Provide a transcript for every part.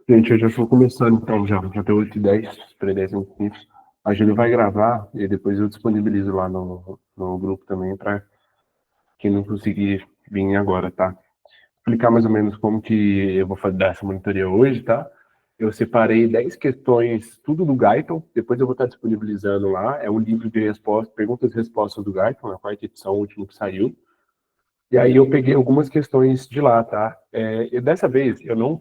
Gente, eu já estou começando então, já deu 8h10, esperei 10 minutos. A Júlia vai gravar e depois eu disponibilizo lá no grupo também para quem não conseguir vir agora, tá? Explicar mais ou menos como que eu vou dar essa monitoria hoje, tá? Eu separei 10 questões, tudo do Guyton, depois eu vou estar disponibilizando lá. É um livro de respostas, perguntas e respostas do Guyton, a quarta edição, o último que saiu. E aí eu peguei algumas questões de lá, tá? E dessa vez eu não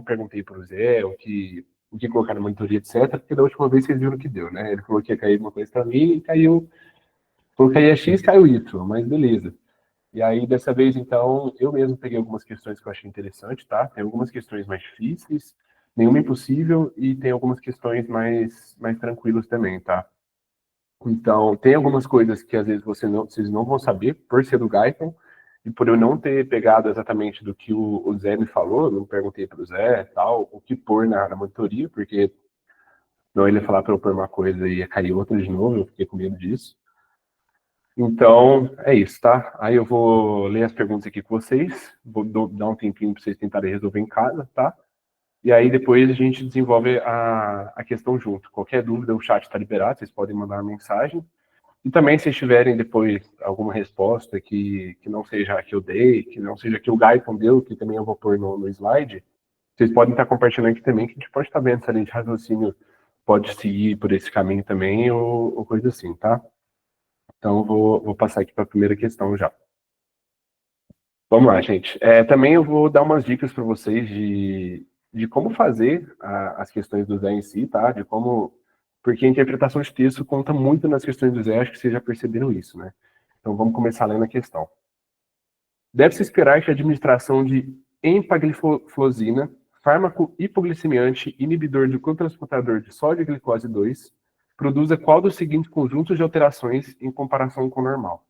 perguntei para o Zé o que colocar na monitoria, etc, porque da última vez vocês viram o que deu, né? Ele falou que ia cair uma coisa para mim e caiu, falou que ia X, caiu Y, mas beleza. E aí dessa vez, então, eu mesmo peguei algumas questões que eu achei interessante, tá? Tem algumas questões mais difíceis, nenhuma impossível, e tem algumas questões mais tranquilas também, tá? Então, tem algumas coisas que às vezes vocês não vão saber por ser do Guyton e por eu não ter pegado exatamente do que o Zé me falou, não perguntei para o Zé tal, o que pôr na monitoria, porque não ele ia falar para eu pôr uma coisa e ia cair outra de novo, eu fiquei com medo disso. Então, é isso, tá? Aí eu vou ler as perguntas aqui com vocês, vou dar um tempinho para vocês tentarem resolver em casa, tá? E aí depois a gente desenvolve a questão junto. Qualquer dúvida, o chat está liberado, vocês podem mandar uma mensagem. E também, se tiverem depois alguma resposta que não seja a que eu dei, que não seja a que o Guyton deu, que também eu vou pôr no slide, vocês podem estar compartilhando aqui também, que a gente pode estar vendo se a linha de raciocínio pode seguir por esse caminho também, ou coisa assim, tá? Então, vou passar aqui para a primeira questão já. Vamos lá, gente. Também eu vou dar umas dicas para vocês de como fazer as questões do Zé em si, tá? De como... Porque a interpretação de texto conta muito nas questões do Zé, acho que vocês já perceberam isso, né? Então vamos começar lendo a questão. Deve-se esperar que a administração de empagliflozina, fármaco hipoglicemiante inibidor do cotransportador de sódio e glicose 2, produza qual dos seguintes conjuntos de alterações em comparação com o normal?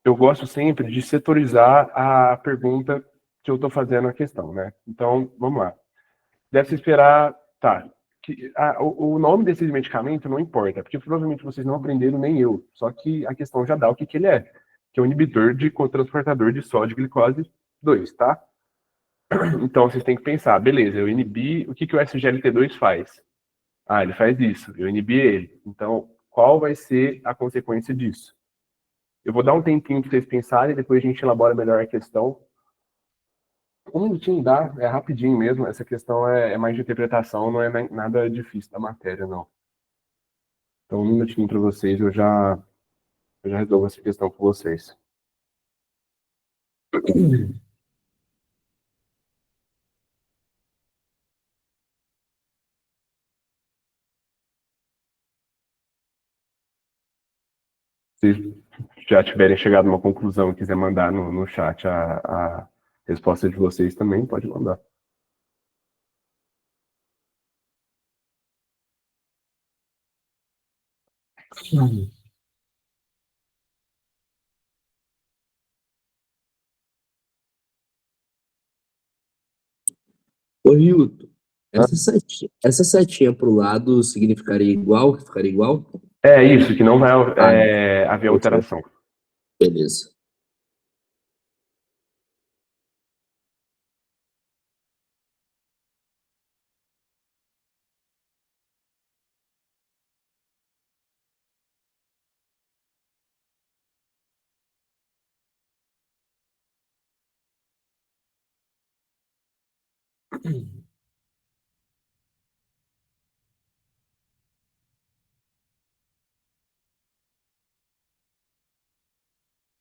Eu gosto sempre de setorizar a pergunta que eu estou fazendo a questão, né? Então, vamos lá. Deve-se esperar... Tá. O nome desse medicamento não importa, porque provavelmente vocês não aprenderam, nem eu. Só que a questão já dá o que ele é, que é o inibidor de cotransportador de sódio e glicose 2, tá? Então vocês têm que pensar, beleza, eu inibi, o que o SGLT2 faz? Ah, ele faz isso, eu inibi ele. Então, qual vai ser a consequência disso? Eu vou dar um tempinho para vocês pensarem, depois a gente elabora melhor a questão. Um minutinho dá, é rapidinho mesmo, essa questão é mais de interpretação, não é nada difícil da matéria, não. Então, um minutinho para vocês, eu já resolvo essa questão com vocês. Se já tiverem chegado a uma conclusão e quiser mandar no chat a resposta de vocês também, pode mandar. Ô, Hilton, essa setinha pro lado significaria igual? Ficaria igual? É isso, que não vai haver alteração. Beleza.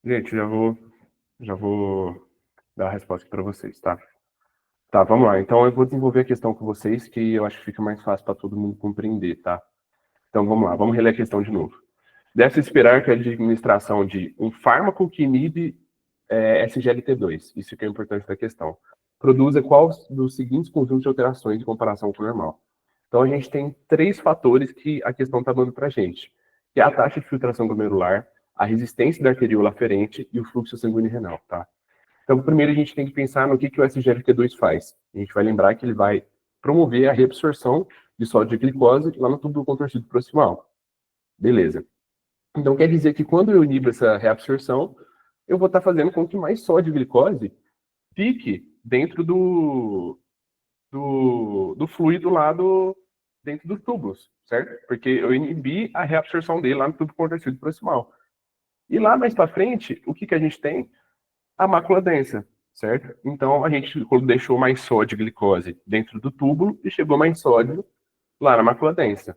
Gente, já vou dar a resposta para vocês, tá? Tá, vamos lá. Então eu vou desenvolver a questão com vocês, que eu acho que fica mais fácil para todo mundo compreender, tá? Então vamos lá, vamos reler a questão de novo. Deve-se esperar que a administração de um fármaco que inibe SGLT2, isso que é importante da questão, produza qual dos seguintes conjuntos de alterações em comparação com o normal. Então a gente tem 3 fatores que a questão está dando para a gente, que é a taxa de filtração glomerular, a resistência da arteríola aferente e o fluxo sanguíneo renal, tá? Então, primeiro a gente tem que pensar no que o SGLT2 faz. A gente vai lembrar que ele vai promover a reabsorção de sódio e glicose lá no tubo contorcido proximal. Beleza. Então, quer dizer que quando eu inibo essa reabsorção, eu vou estar fazendo com que mais sódio e glicose fique dentro do do fluido lá dentro dos túbulos, certo? Porque eu inibi a reabsorção dele lá no tubo contorcido proximal. E lá mais para frente, o que a gente tem? A mácula densa, certo? Então a gente deixou mais sódio e glicose dentro do túbulo e chegou mais sódio lá na mácula densa.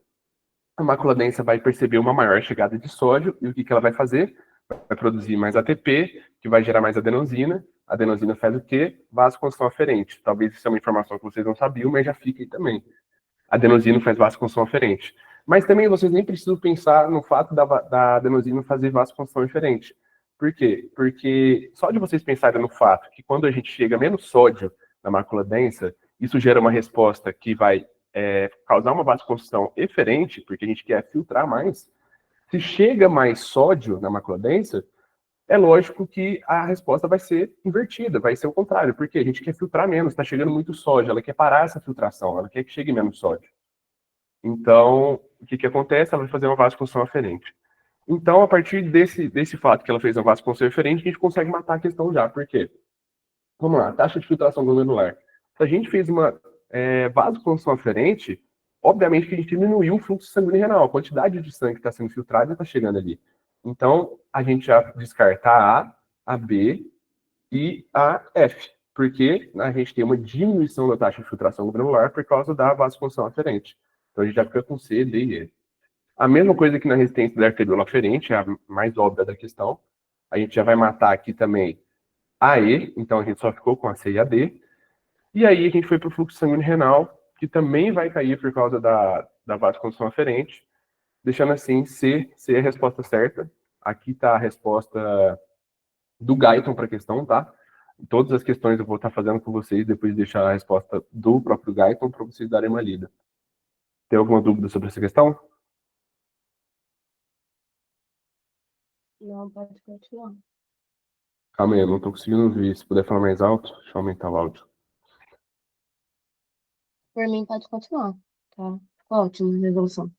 A mácula densa vai perceber uma maior chegada de sódio e o que ela vai fazer? Vai produzir mais ATP, que vai gerar mais adenosina. A adenosina faz o quê? Vasoconstrição aferente. Talvez isso é uma informação que vocês não sabiam, mas já fica aí também. A adenosina faz vasoconstrição aferente. Mas também vocês nem precisam pensar no fato da adenosina fazer vasoconstrição aferente. Por quê? Porque só de vocês pensarem no fato que quando a gente chega a menos sódio na mácula densa, isso gera uma resposta que vai causar uma vasoconstrição eferente, porque a gente quer filtrar mais. Se chega mais sódio na mácula densa, é lógico que a resposta vai ser invertida, vai ser o contrário, porque a gente quer filtrar menos, está chegando muito sódio, ela quer parar essa filtração, ela quer que chegue menos sódio. Então, o que acontece? Ela vai fazer uma vasoconstrição aferente. Então, a partir desse fato que ela fez uma vasoconstrição aferente, a gente consegue matar a questão já. Por quê? Vamos lá, taxa de filtração glomerular. Se a gente fez uma vasoconstrição aferente, obviamente que a gente diminuiu o fluxo sanguíneo renal, a quantidade de sangue que está sendo filtrado está chegando ali. Então, a gente já descarta a B e a F, porque a gente tem uma diminuição da taxa de filtração glomerular por causa da vasoconstrição aferente. Então, a gente já fica com C, D e E. A mesma coisa que na resistência da arteriola aferente, é a mais óbvia da questão. A gente já vai matar aqui também a E, então a gente só ficou com a C e a D. E aí a gente foi para o fluxo sanguíneo renal, que também vai cair por causa da vasoconstrição aferente, deixando assim C a resposta certa. Aqui está a resposta do Guyton para a questão, tá? Todas as questões eu vou estar fazendo com vocês, depois de deixar a resposta do próprio Guyton para vocês darem uma lida. Tem alguma dúvida sobre essa questão? Não, pode continuar. Calma aí, eu não estou conseguindo ouvir. Se puder falar mais alto, deixa eu aumentar o áudio. Por mim, pode continuar. Tá. Ótimo, resolução.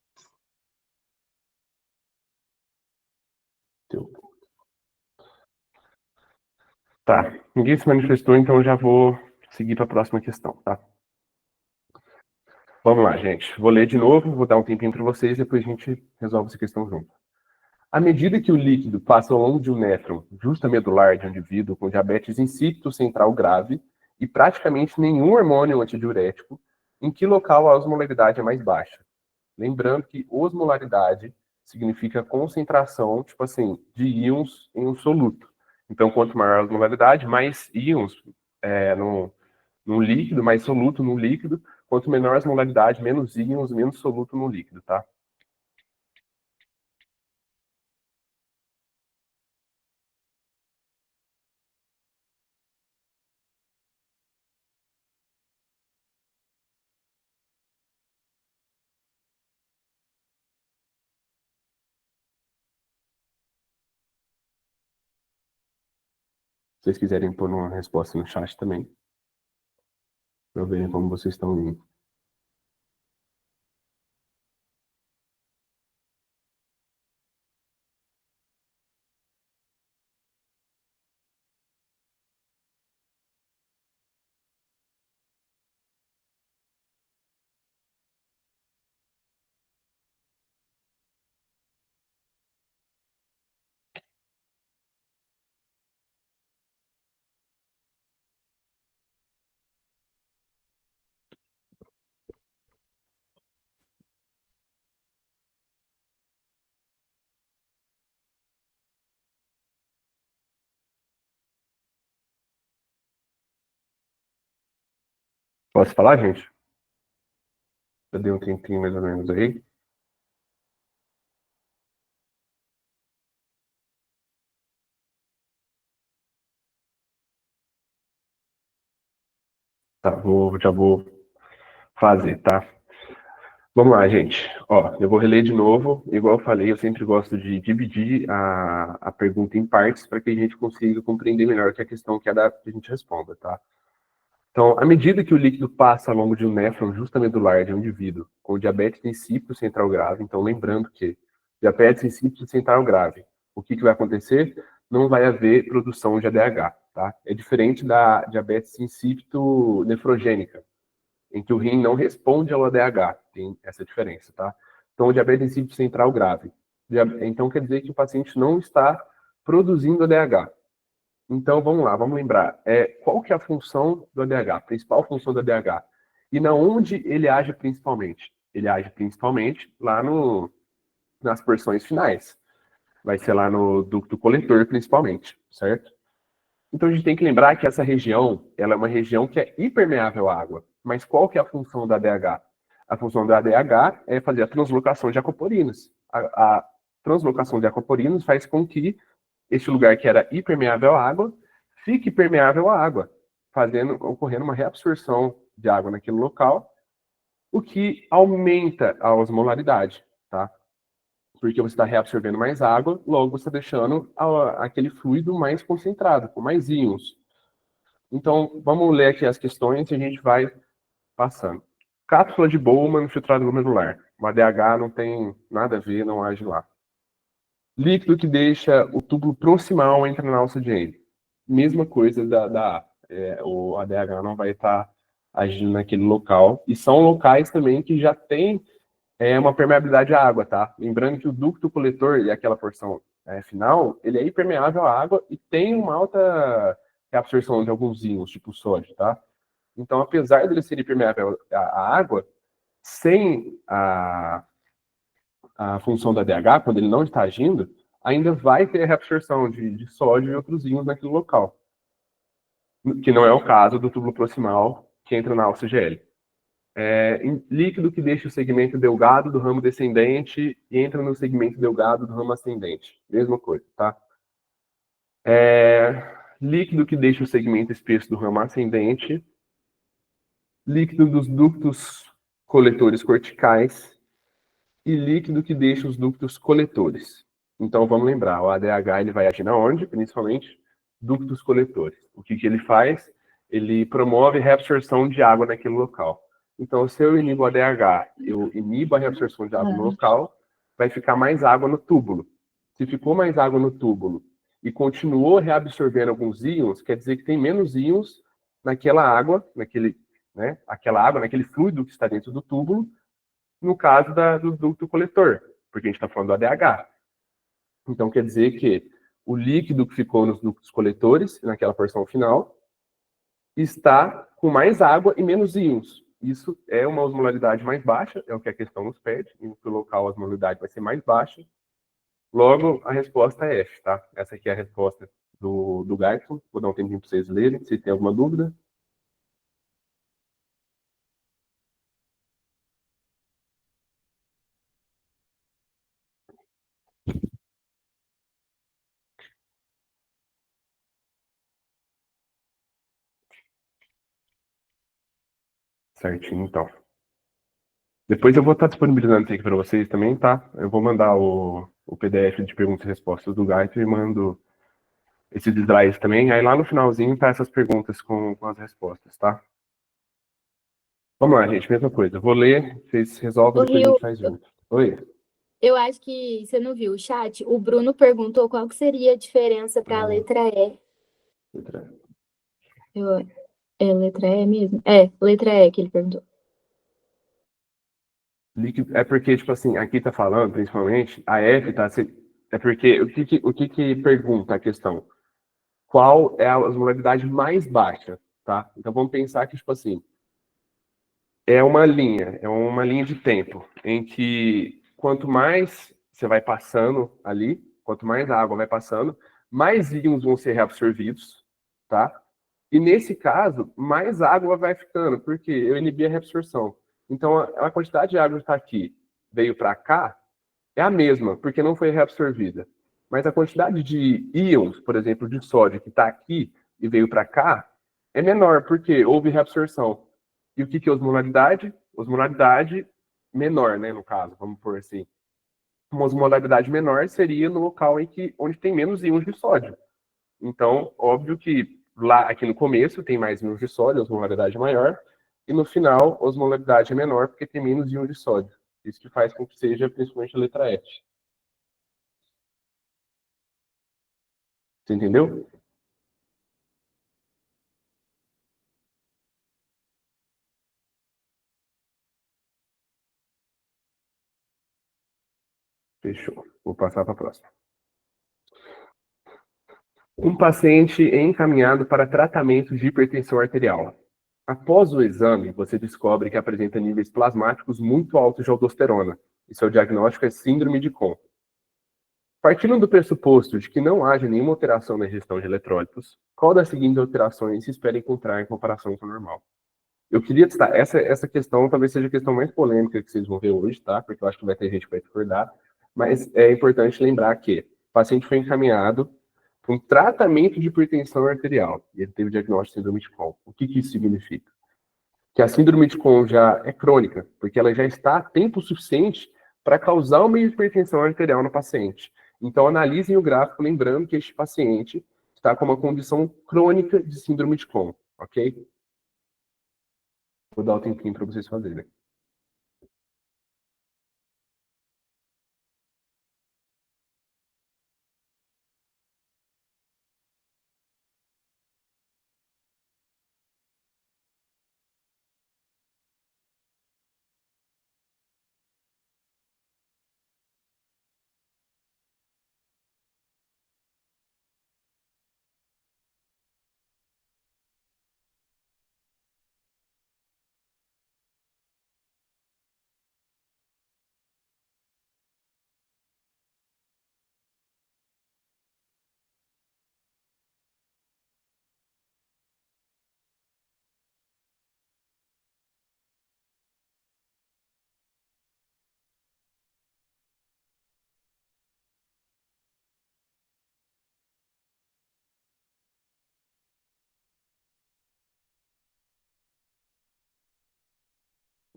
Tá, ninguém se manifestou, então eu já vou seguir para a próxima questão, tá? Vamos lá, gente. Vou ler de novo, vou dar um tempinho para vocês, depois a gente resolve essa questão junto. À medida que o líquido passa ao longo de um néfron justamedular de um indivíduo com diabetes insípido central grave e praticamente nenhum hormônio antidiurético, em que local a osmolaridade é mais baixa? Lembrando que osmolaridade significa concentração, tipo assim, de íons em um soluto. Então, quanto maior a osmolaridade, mais íons no líquido, mais soluto no líquido. Quanto menor a osmolaridade, menos íons, menos soluto no líquido, tá? Se vocês quiserem pôr uma resposta no chat também, para verem como vocês estão indo. Posso falar, gente? Eu dei um tempinho mais ou menos aí. Tá, já vou fazer, tá? Vamos lá, gente. Ó, eu vou reler de novo. Igual eu falei, eu sempre gosto de dividir a pergunta em partes para que a gente consiga compreender melhor que a questão que a gente responda, tá? Então, à medida que o líquido passa ao longo de um néfron justamedular de um indivíduo com diabetes insípido central grave, então lembrando que diabetes insípido central grave, o que vai acontecer? Não vai haver produção de ADH, tá? É diferente da diabetes insípido nefrogênica. em que o rim não responde ao ADH. Tem essa diferença, tá? Então, o diabetes insípido central grave. Então, quer dizer que o paciente não está produzindo ADH. Então, vamos lá, vamos lembrar. Qual que é a função do ADH? A principal função do ADH. E na onde ele age principalmente? Ele age principalmente lá nas porções finais. Vai ser lá no ducto coletor, principalmente, certo? Então, a gente tem que lembrar que essa região, ela é uma região que é hipermeável à água. Mas qual que é a função da ADH? A função da ADH é fazer a translocação de aquaporinos. A translocação de aquaporinos faz com que este lugar que era hipermeável à água fique permeável à água, ocorrendo uma reabsorção de água naquele local, o que aumenta a osmolaridade, tá? Porque você está reabsorvendo mais água, logo você está deixando aquele fluido mais concentrado, com mais íons. Então, vamos ler aqui as questões e a gente vai passando. Cápsula de Bowman filtrado glomerular. O ADH não tem nada a ver, não age lá. Líquido que deixa o túbulo proximal entra na alça de Henle. Mesma coisa o ADH não vai estar agindo naquele local. E são locais também que já tem uma permeabilidade à água, tá? Lembrando que o ducto coletor e aquela porção final, ele é impermeável à água e tem uma alta absorção de alguns íons, tipo sódio, tá? Então, apesar dele ser impermeável à água, sem a função da DH, quando ele não está agindo, ainda vai ter reabsorção de sódio e outros íons naquele local. Que não é o caso do túbulo proximal que entra na alça GL. Líquido que deixa o segmento delgado do ramo descendente e entra no segmento delgado do ramo ascendente. Mesma coisa, tá? Líquido que deixa o segmento espesso do ramo ascendente. Líquido dos ductos coletores corticais e líquido que deixa os ductos coletores. Então, vamos lembrar, o ADH ele vai agir na onde? Principalmente ductos coletores. O que ele faz? Ele promove reabsorção de água naquele local. Então, se eu inibo o ADH, eu inibo a reabsorção de água no local, vai ficar mais água no túbulo. Se ficou mais água no túbulo e continuou reabsorvendo alguns íons, quer dizer que tem menos íons naquela água, aquela água, naquele fluido que está dentro do túbulo, no caso do ducto coletor, porque a gente está falando do ADH. Então, quer dizer que o líquido que ficou nos ductos coletores, naquela porção final, está com mais água e menos íons. Isso é uma osmolaridade mais baixa, é o que a questão nos pede, e no local a osmolaridade vai ser mais baixa. Logo, a resposta é F, tá? Essa aqui é a resposta do Guyton. Vou dar um tempinho para vocês lerem, se tem alguma dúvida. Certinho, então. Depois eu vou estar disponibilizando isso aqui para vocês também, tá? Eu vou mandar o PDF de perguntas e respostas do Guyton e mando esses slides também. Aí lá no finalzinho tá essas perguntas com as respostas, tá? Vamos lá, gente, mesma coisa. Eu vou ler, vocês resolvem, Ô, depois a Rio, gente faz junto. Oi? eu acho que você não viu o chat. O Bruno perguntou qual que seria a diferença para a letra E. É letra E mesmo? É, letra E que ele perguntou. Líquido, é porque, tipo assim, aqui tá falando, principalmente, a F tá... É porque, o que pergunta a questão? Qual é a osmolaridade mais baixa, tá? Então vamos pensar que, tipo assim, é uma linha de tempo, em que quanto mais você vai passando ali, quanto mais a água vai passando, mais íons vão ser reabsorvidos, tá? E nesse caso, mais água vai ficando, porque eu inibi a reabsorção. Então, a quantidade de água que está aqui veio para cá é a mesma, porque não foi reabsorvida. Mas a quantidade de íons, por exemplo, de sódio que está aqui e veio para cá, é menor, porque houve reabsorção. E o que é osmolaridade? Osmolaridade menor, né, no caso, vamos por assim. Uma osmolaridade menor seria no local onde tem menos íons de sódio. Então, óbvio que lá, aqui no começo, tem mais íons de sódio, a osmolaridade é maior, e no final, a osmolaridade é menor porque tem menos íons de sódio. Isso que faz com que seja principalmente a letra F. Você entendeu? Fechou. Vou passar para a próxima. Um paciente é encaminhado para tratamento de hipertensão arterial. Após o exame, você descobre que apresenta níveis plasmáticos muito altos de aldosterona, e seu diagnóstico é síndrome de Conn. Partindo do pressuposto de que não haja nenhuma alteração na ingestão de eletrólitos, qual das seguintes alterações se espera encontrar em comparação com o normal? Eu queria destacar, essa questão talvez seja a questão mais polêmica que vocês vão ver hoje, tá? Porque eu acho que vai ter gente que vai discordar, mas é importante lembrar que o paciente foi encaminhado para um tratamento de hipertensão arterial, e ele teve diagnóstico de síndrome de Conn. O que isso significa? Que a síndrome de Conn já é crônica, porque ela já está há tempo suficiente para causar uma hipertensão arterial no paciente. Então, analisem o gráfico, lembrando que este paciente está com uma condição crônica de síndrome de Conn, ok? Vou dar um tempinho para vocês fazerem.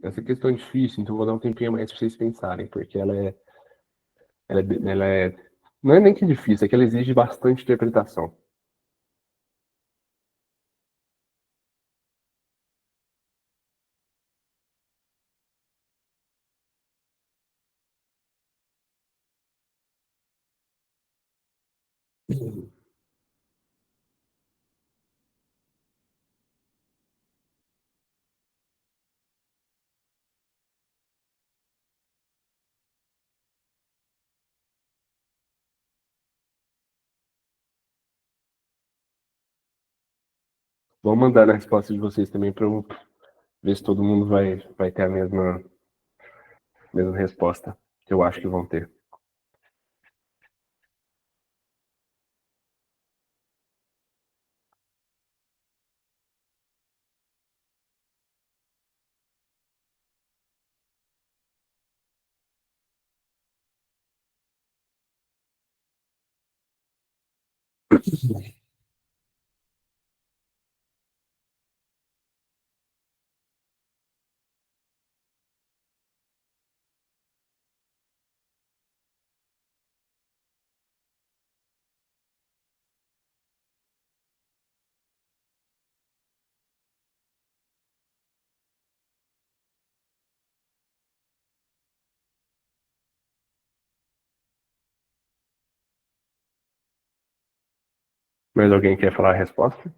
Essa questão é difícil, então vou dar um tempinho a mais para vocês pensarem, porque ela é, não é nem que difícil, é que ela exige bastante interpretação. Vou mandar a resposta de vocês também para eu ver se todo mundo vai ter a mesma resposta que eu acho que vão ter. Mas alguém quer falar a resposta?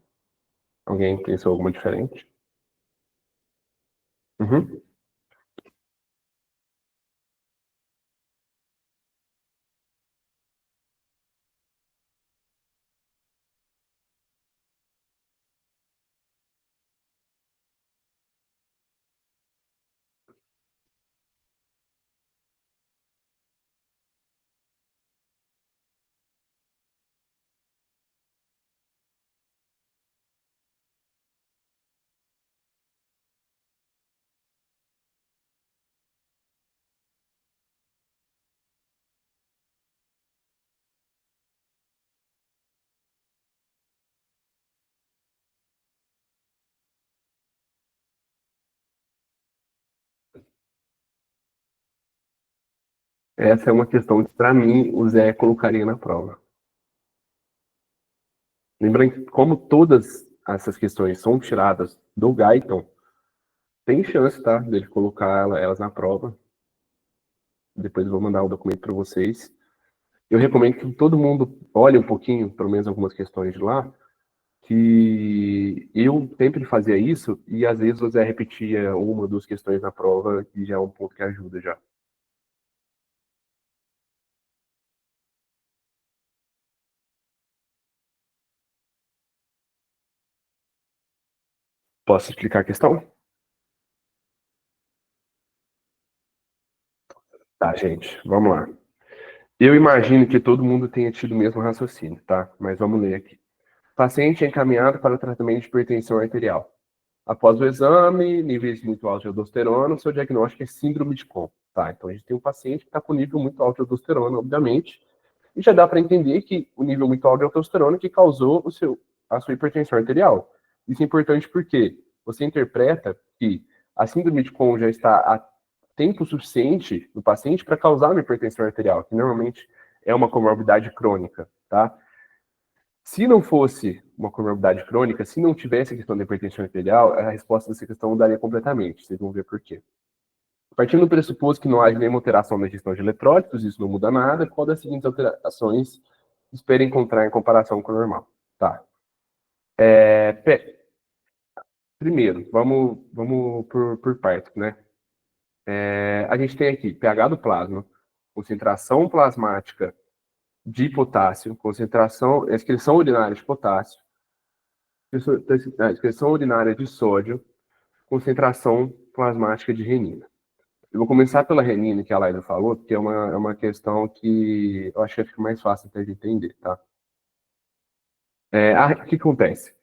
Alguém pensou alguma diferente? Uhum. Essa é uma questão que, para mim, o Zé colocaria na prova. Lembrando que, como todas essas questões são tiradas do Guyton, tem chance, tá, dele colocar elas na prova. Depois eu vou mandar o documento para vocês. Eu recomendo que todo mundo olhe um pouquinho, pelo menos algumas questões de lá, que eu sempre fazia isso e às vezes o Zé repetia uma ou duas questões na prova e já é um ponto que ajuda já. Posso explicar a questão? Tá, gente, vamos lá. Eu imagino que todo mundo tenha tido o mesmo raciocínio, tá? Mas vamos ler aqui. Paciente é encaminhado para o tratamento de hipertensão arterial. Após o exame, níveis muito altos de aldosterona, o seu diagnóstico é síndrome de Cohn. Tá, então a gente tem um paciente que está com nível muito alto de aldosterona, obviamente, e já dá para entender que o nível muito alto de aldosterona que causou a sua hipertensão arterial. Isso é importante porque você interpreta que a síndrome de Cohn já está há tempo suficiente no paciente para causar uma hipertensão arterial, que normalmente é uma comorbidade crônica, tá? Se não fosse uma comorbidade crônica, se não tivesse a questão da hipertensão arterial, a resposta dessa questão mudaria completamente. Vocês vão ver por quê. Partindo do pressuposto que não haja nenhuma alteração na gestão de eletrólitos, isso não muda nada, qual das seguintes alterações espera encontrar em comparação com o normal? Tá. Primeiro, vamos por partes, né? A gente tem aqui pH do plasma, concentração plasmática de potássio, excreção urinária de potássio, excreção urinária de sódio, concentração plasmática de renina. Eu vou começar pela renina, que a Laila falou, porque é uma questão que eu acho que fica mais fácil até de entender, tá? O que acontece?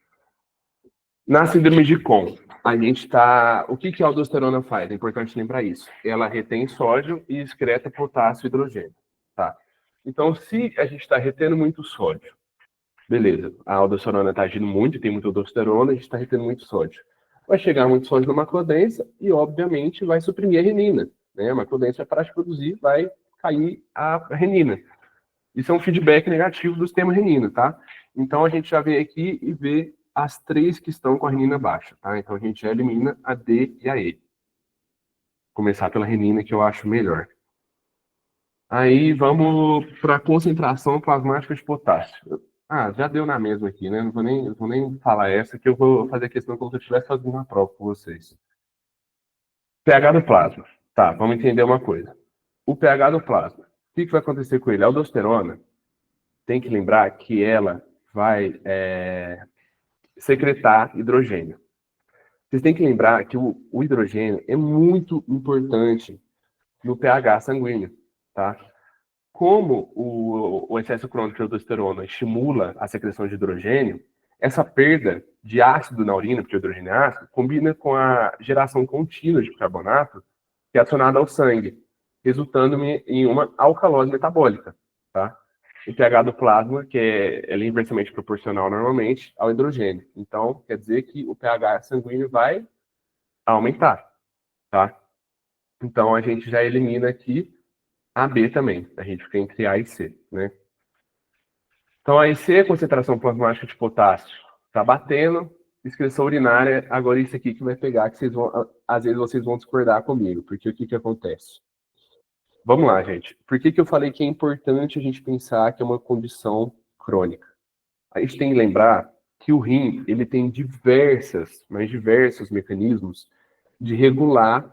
Na síndrome de Cohn, a gente tá... O que a aldosterona faz? É importante lembrar isso. Ela retém sódio e excreta potássio e hidrogênio, tá? Então, se a gente está retendo muito sódio, beleza, a aldosterona está agindo muito, tem muita aldosterona, a gente está retendo muito sódio. Vai chegar muito sódio na macrodensha e, obviamente, vai suprimir a renina. Né? A macrodensha vai parar de produzir, vai cair a renina. Isso é um feedback negativo do sistema renina, tá? Então, a gente já vem aqui e vê as três que estão com a renina baixa, tá? Então, a gente já elimina a D e a E. Vou começar pela renina, que eu acho melhor. Aí, vamos para a concentração plasmática de potássio. Já deu na mesma aqui, né? Não vou nem falar essa, que eu vou fazer a questão como se eu estivesse fazendo uma prova com vocês. pH do plasma. Tá, vamos entender uma coisa. O pH do plasma, o que vai acontecer com ele? A aldosterona, tem que lembrar que ela vai secretar hidrogênio. Vocês têm que lembrar que o hidrogênio é muito importante no pH sanguíneo, tá? Como o excesso crônico de aldosterona estimula a secreção de hidrogênio, essa perda de ácido na urina, porque o hidrogênio é ácido, combina com a geração contínua de carbonato que é acionada ao sangue, resultando em uma alcalose metabólica, tá? O pH do plasma, que é inversamente proporcional normalmente ao hidrogênio. Então, quer dizer que o pH sanguíneo vai aumentar, tá? Então, a gente já elimina aqui a B também. A gente fica entre A e C, né? Então, a IC, concentração plasmática de potássio, tá batendo, excreção urinária, agora isso aqui que vai pegar, que às vezes vocês vão discordar comigo, porque o que acontece? Vamos lá, gente. Por que eu falei que é importante a gente pensar que é uma condição crônica? A gente tem que lembrar que o rim, ele tem diversos mecanismos de regular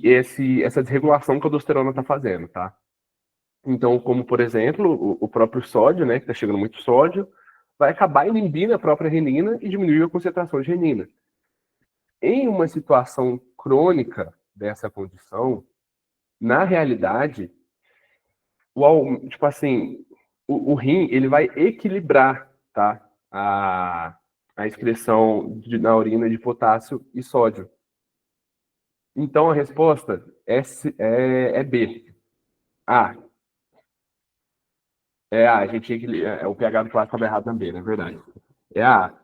essa desregulação que a aldosterona está fazendo, tá? Então, como, por exemplo, o próprio sódio, né, que está chegando muito sódio, vai acabar inibindo a própria renina e diminuir a concentração de renina. Em uma situação crônica dessa condição, na realidade, tipo assim, o rim, ele vai equilibrar, tá, a excreção na urina de potássio e sódio. Então, a resposta é B. A gente tinha que. O pH do plástico estava errado na B, na verdade. É A.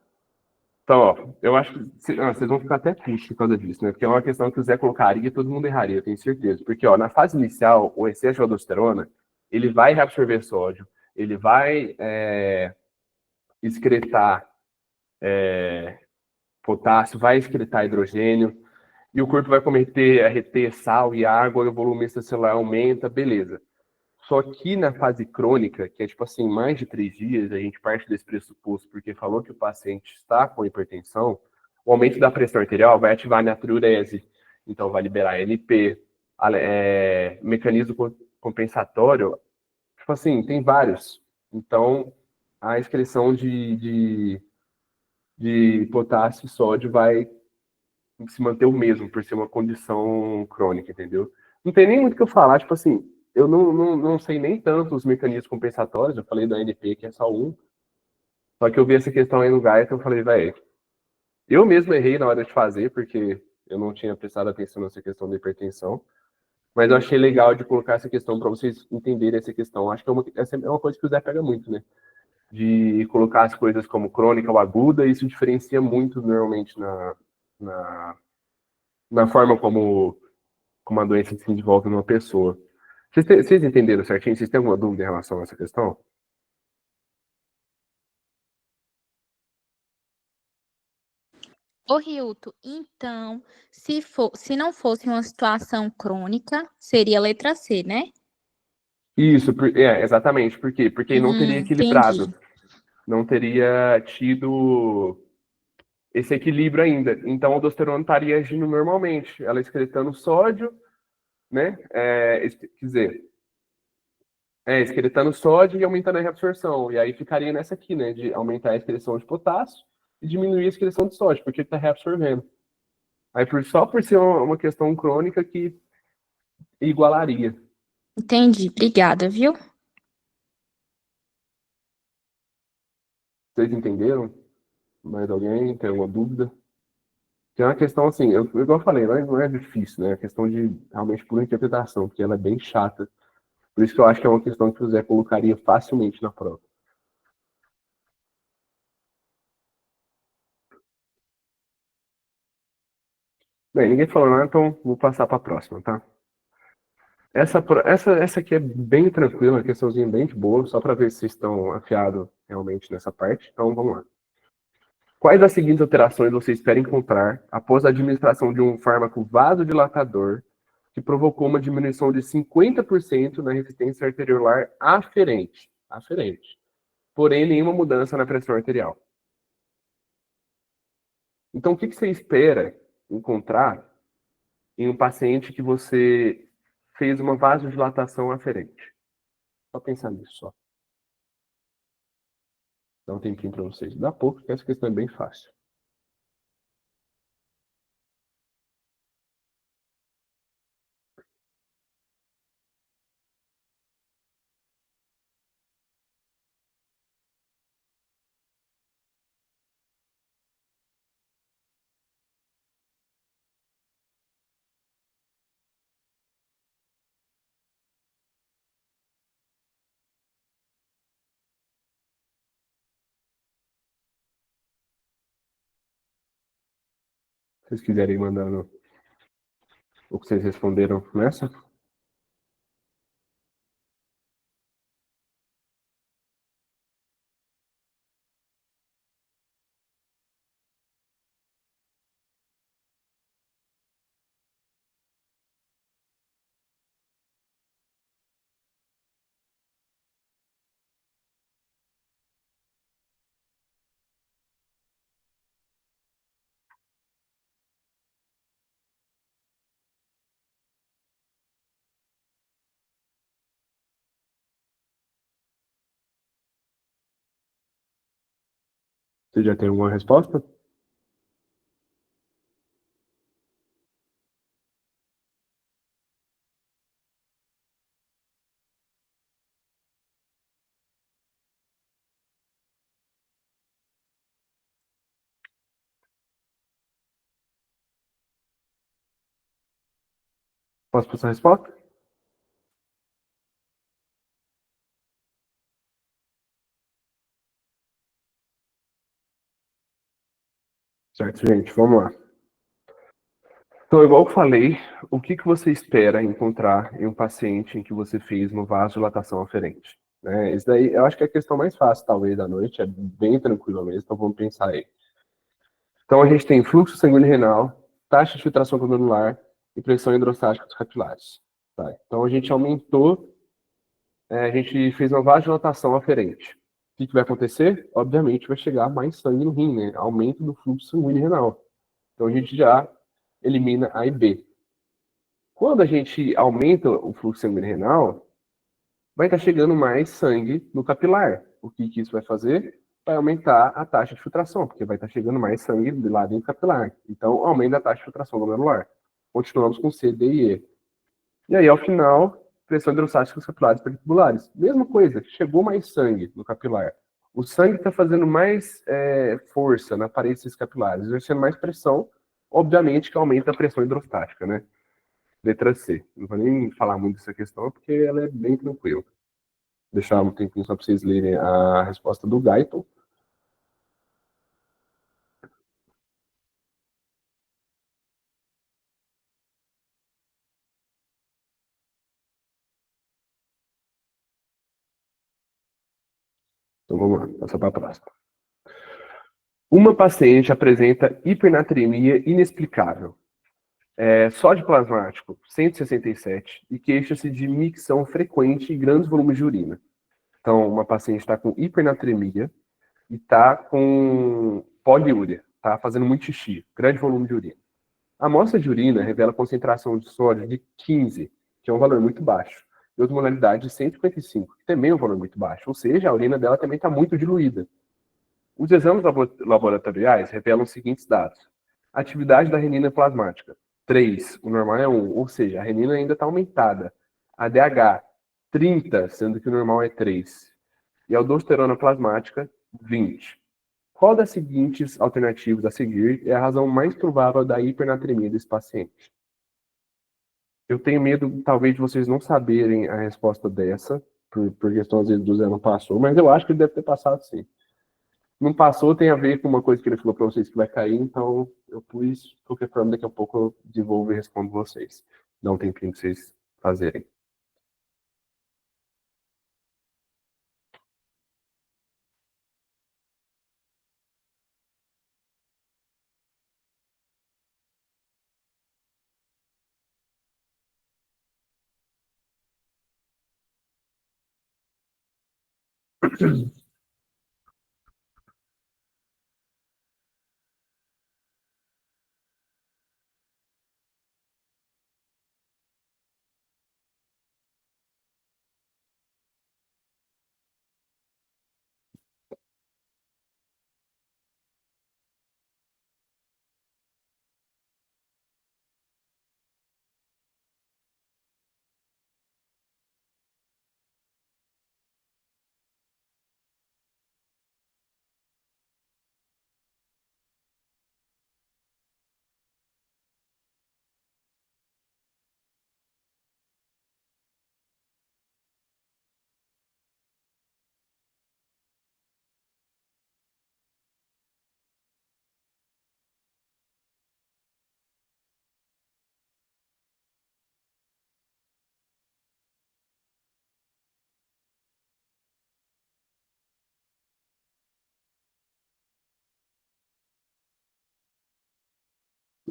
Então, ó, eu acho que vocês vão ficar até tristes por causa disso, né? Porque é uma questão que o Zé colocaria e todo mundo erraria, eu tenho certeza. Porque, ó, na fase inicial, o excesso de aldosterona, ele vai reabsorver sódio, ele vai excretar potássio, vai excretar hidrogênio, e o corpo vai cometer a reter sal e água, e o volume extracelular aumenta, beleza. Só que na fase crônica, que é tipo assim, mais de 3 dias, a gente parte desse pressuposto porque falou que o paciente está com hipertensão, o aumento da pressão arterial vai ativar a natriurese, então vai liberar ANP, mecanismo compensatório, tipo assim, tem vários. Então, a excreção de de potássio e sódio vai se manter o mesmo, por ser uma condição crônica, entendeu? Não tem nem muito o que eu falar, tipo assim, eu não sei nem tanto os mecanismos compensatórios, eu falei do ANP, que é só um, só que eu vi essa questão aí no Gaia, então eu falei, velho, eu mesmo errei na hora de fazer, porque eu não tinha prestado atenção nessa questão da hipertensão, mas eu achei legal de colocar essa questão para vocês entenderem essa questão. Acho que essa é uma coisa que o Zé pega muito, né? De colocar as coisas como crônica ou aguda, isso diferencia muito normalmente na, na forma como a doença se desenvolve numa pessoa. Vocês entenderam certinho? Vocês têm alguma dúvida em relação a essa questão? Ô, Rilton, então, se não fosse uma situação crônica, seria a letra C, né? Isso, exatamente. Por quê? Porque não teria Entendi. equilibrado. Não teria tido esse equilíbrio ainda. Então, a aldosterona estaria agindo normalmente. Ela excretando sódio, né? Quer dizer, excretando sódio e aumentando a reabsorção. E aí ficaria nessa aqui, né? De aumentar a excreção de potássio e diminuir a excreção de sódio, porque ele está reabsorvendo. Aí só por ser uma questão crônica que igualaria. Entendi. Obrigada, viu? Vocês entenderam? Mais alguém tem alguma dúvida? Que é uma questão assim, igual eu falei, não é difícil, né? É questão de realmente pura interpretação, porque ela é bem chata. Por isso que eu acho que é uma questão que o Zé colocaria facilmente na prova. Bem, ninguém falou nada, então vou passar para a próxima, tá? Essa aqui é bem tranquila, uma questãozinha bem de boa, só para ver se vocês estão afiados realmente nessa parte. Então vamos lá. Quais das seguintes alterações você espera encontrar após a administração de um fármaco vasodilatador que provocou uma diminuição de 50% na resistência arteriolar aferente? Porém, nenhuma mudança na pressão arterial. Então, o que você espera encontrar em um paciente que você fez uma vasodilatação aferente? Só pensar nisso, só. Dá um tempinho para vocês. Dá pouco, porque essa questão é bem fácil. Se vocês quiserem mandando o que vocês responderam nessa. Você já tem alguma resposta? Posso passar a resposta? Certo, gente, vamos lá. Então, igual eu falei, o que você espera encontrar em um paciente em que você fez uma vasodilatação aferente? Né? Isso daí, eu acho que é a questão mais fácil, talvez, da noite, é bem tranquila mesmo, então vamos pensar aí. Então, a gente tem fluxo sanguíneo renal, taxa de filtração glomerular e pressão hidrostática dos capilares. Tá? Então, a gente aumentou, a gente fez uma vasodilatação aferente. O que vai acontecer? Obviamente, vai chegar mais sangue no rim, né? Aumento do fluxo sanguíneo renal. Então, a gente já elimina A e B. Quando a gente aumenta o fluxo sanguíneo renal, vai estar chegando mais sangue no capilar. O que isso vai fazer? vai aumentar a taxa de filtração, porque vai estar chegando mais sangue de lá dentro capilar. Então, aumenta a taxa de filtração glomerular. Continuamos com C, D e E. E aí, ao final, pressão hidrostática capilares pertubulares. Mesma coisa, chegou mais sangue no capilar. O sangue está fazendo mais força na parede desses capilares, exercendo mais pressão, obviamente que aumenta a pressão hidrostática, né? Letra C. Não vou nem falar muito dessa questão, porque ela é bem tranquila. Vou deixar um tempinho só para vocês lerem a resposta do Guyton. Então vamos lá, passar para a próxima. Uma paciente apresenta hipernatremia inexplicável. Sódio plasmático 167 e queixa-se de micção frequente e grandes volumes de urina. Então, uma paciente está com hipernatremia e está com poliúria, está fazendo muito xixi, grande volume de urina. A amostra de urina revela concentração de sódio de 15, que é um valor muito baixo, e osmolaridade de 155, que também é um valor muito baixo, ou seja, a urina dela também está muito diluída. Os exames laboratoriais revelam os seguintes dados. Atividade da renina plasmática, 3, o normal é 1, ou seja, a renina ainda está aumentada. ADH, 30, sendo que o normal é 3. E a aldosterona plasmática, 20. Qual das seguintes alternativas a seguir é a razão mais provável da hipernatremia desse paciente? Eu tenho medo, talvez, de vocês não saberem a resposta dessa, por questão, às vezes, do Zé não passou, mas eu acho que ele deve ter passado, sim. Não passou, tem a ver com uma coisa que ele falou para vocês que vai cair, então eu pus, de qualquer forma, daqui a pouco eu desenvolvo e respondo vocês. Dá um tempinho para vocês fazerem.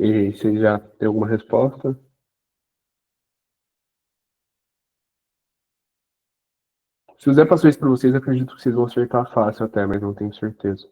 E vocês já têm alguma resposta? Se o Zé passou isso para vocês, eu acredito que vocês vão acertar fácil até, mas não tenho certeza.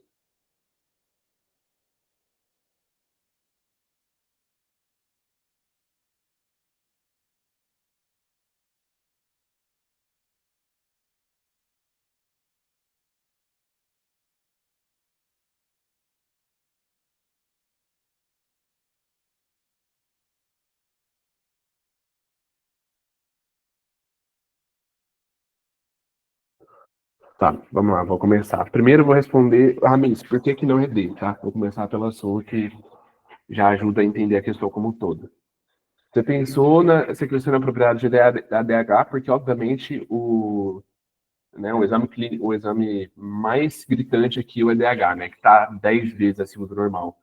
Tá, vamos lá, vou começar. Primeiro eu vou responder, Miss, por que não é D, tá? Vou começar pela sua, que já ajuda a entender a questão como um todo. Você pensou você pensou na propriedade de ADH, porque obviamente o exame clínico, o exame mais gritante aqui é o EDH, né? Que está 10 vezes acima do normal.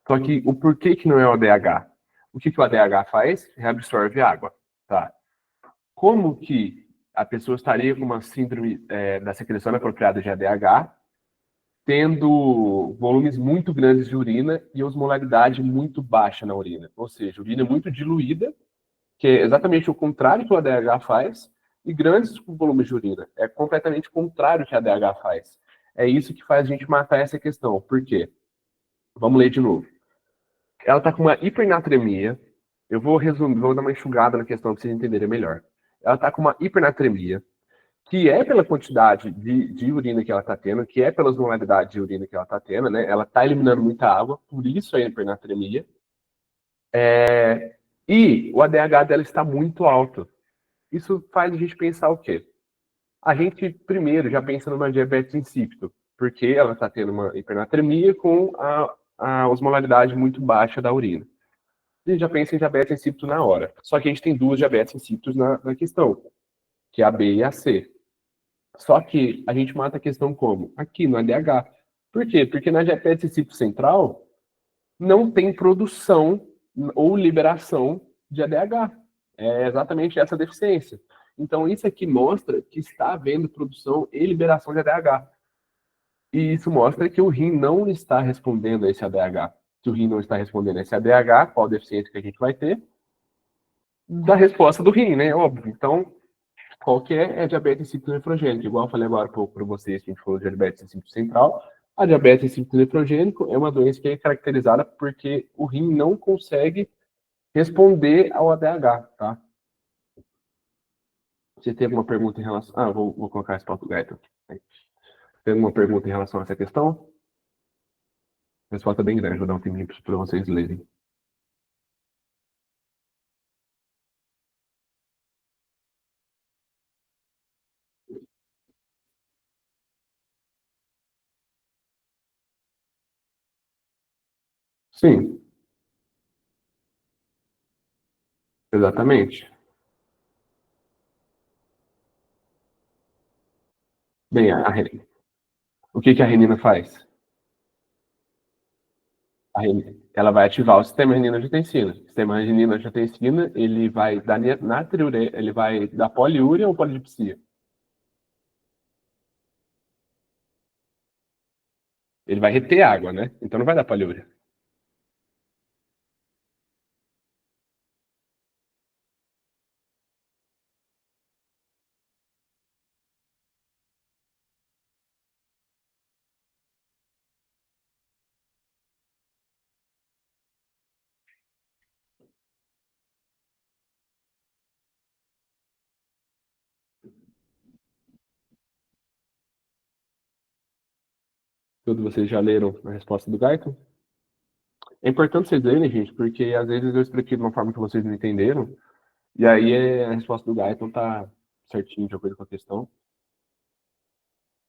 Só que o porquê que não é o ADH? O que o ADH faz? Reabsorve água, tá? Como que a pessoa estaria com uma síndrome da secreção apropriada de ADH, tendo volumes muito grandes de urina e osmolaridade muito baixa na urina? Ou seja, urina muito diluída, que é exatamente o contrário que o ADH faz, e grandes volumes de urina. É completamente o contrário que a ADH faz. É isso que faz a gente matar essa questão. Por quê? Vamos ler de novo. Ela está com uma hipernatremia. Eu vou resumir, vou dar uma enxugada na questão para vocês entenderem melhor. Ela está com uma hipernatremia, que é pela quantidade de urina que ela está tendo, que é pelas modalidades de urina que ela está tendo, né? Ela está eliminando muita água, por isso a hipernatremia. E o ADH dela está muito alto. Isso faz a gente pensar o quê? A gente, primeiro, já pensa numa diabetes insípido, porque ela está tendo uma hipernatremia com a osmolaridade muito baixa da urina. A gente já pensa em diabetes insípido na hora. Só que a gente tem duas diabetes insípidos na questão, que é a B e a C. Só que a gente mata a questão como? Aqui no ADH. Por quê? Porque na diabetes insípido central não tem produção ou liberação de ADH. É exatamente essa deficiência. Então, isso aqui mostra que está havendo produção e liberação de ADH. E isso mostra que o rim não está respondendo a esse ADH. Se o rim não está respondendo a esse ADH, qual deficiência que a gente vai ter? Da resposta do rim, né? Óbvio. Então, qual que é? É diabetes insípido nefrogênico. Igual eu falei agora um pouco para vocês, que a gente falou de diabetes insípido central. A diabetes insípido nefrogênico é uma doença que é caracterizada porque o rim não consegue responder ao ADH, tá? Você tem alguma pergunta em relação... Ah, vou colocar esse Gaeta. Tem alguma pergunta em relação a essa questão? A resposta é bem grande, vou dar um tempinho para vocês lerem. Sim, exatamente. Bem, o que a renina faz? Ela vai ativar o sistema renina-angiotensina. O sistema renina-angiotensina, ele vai dar natriúria, ele vai dar poliúria ou polidipsia? Ele vai reter água, né? Então não vai dar poliúria. Todos vocês já leram a resposta do Guyton? É importante vocês lerem, gente, porque às vezes eu expliquei de uma forma que vocês não entenderam, e aí a resposta do Guyton tá certinho de acordo com a questão.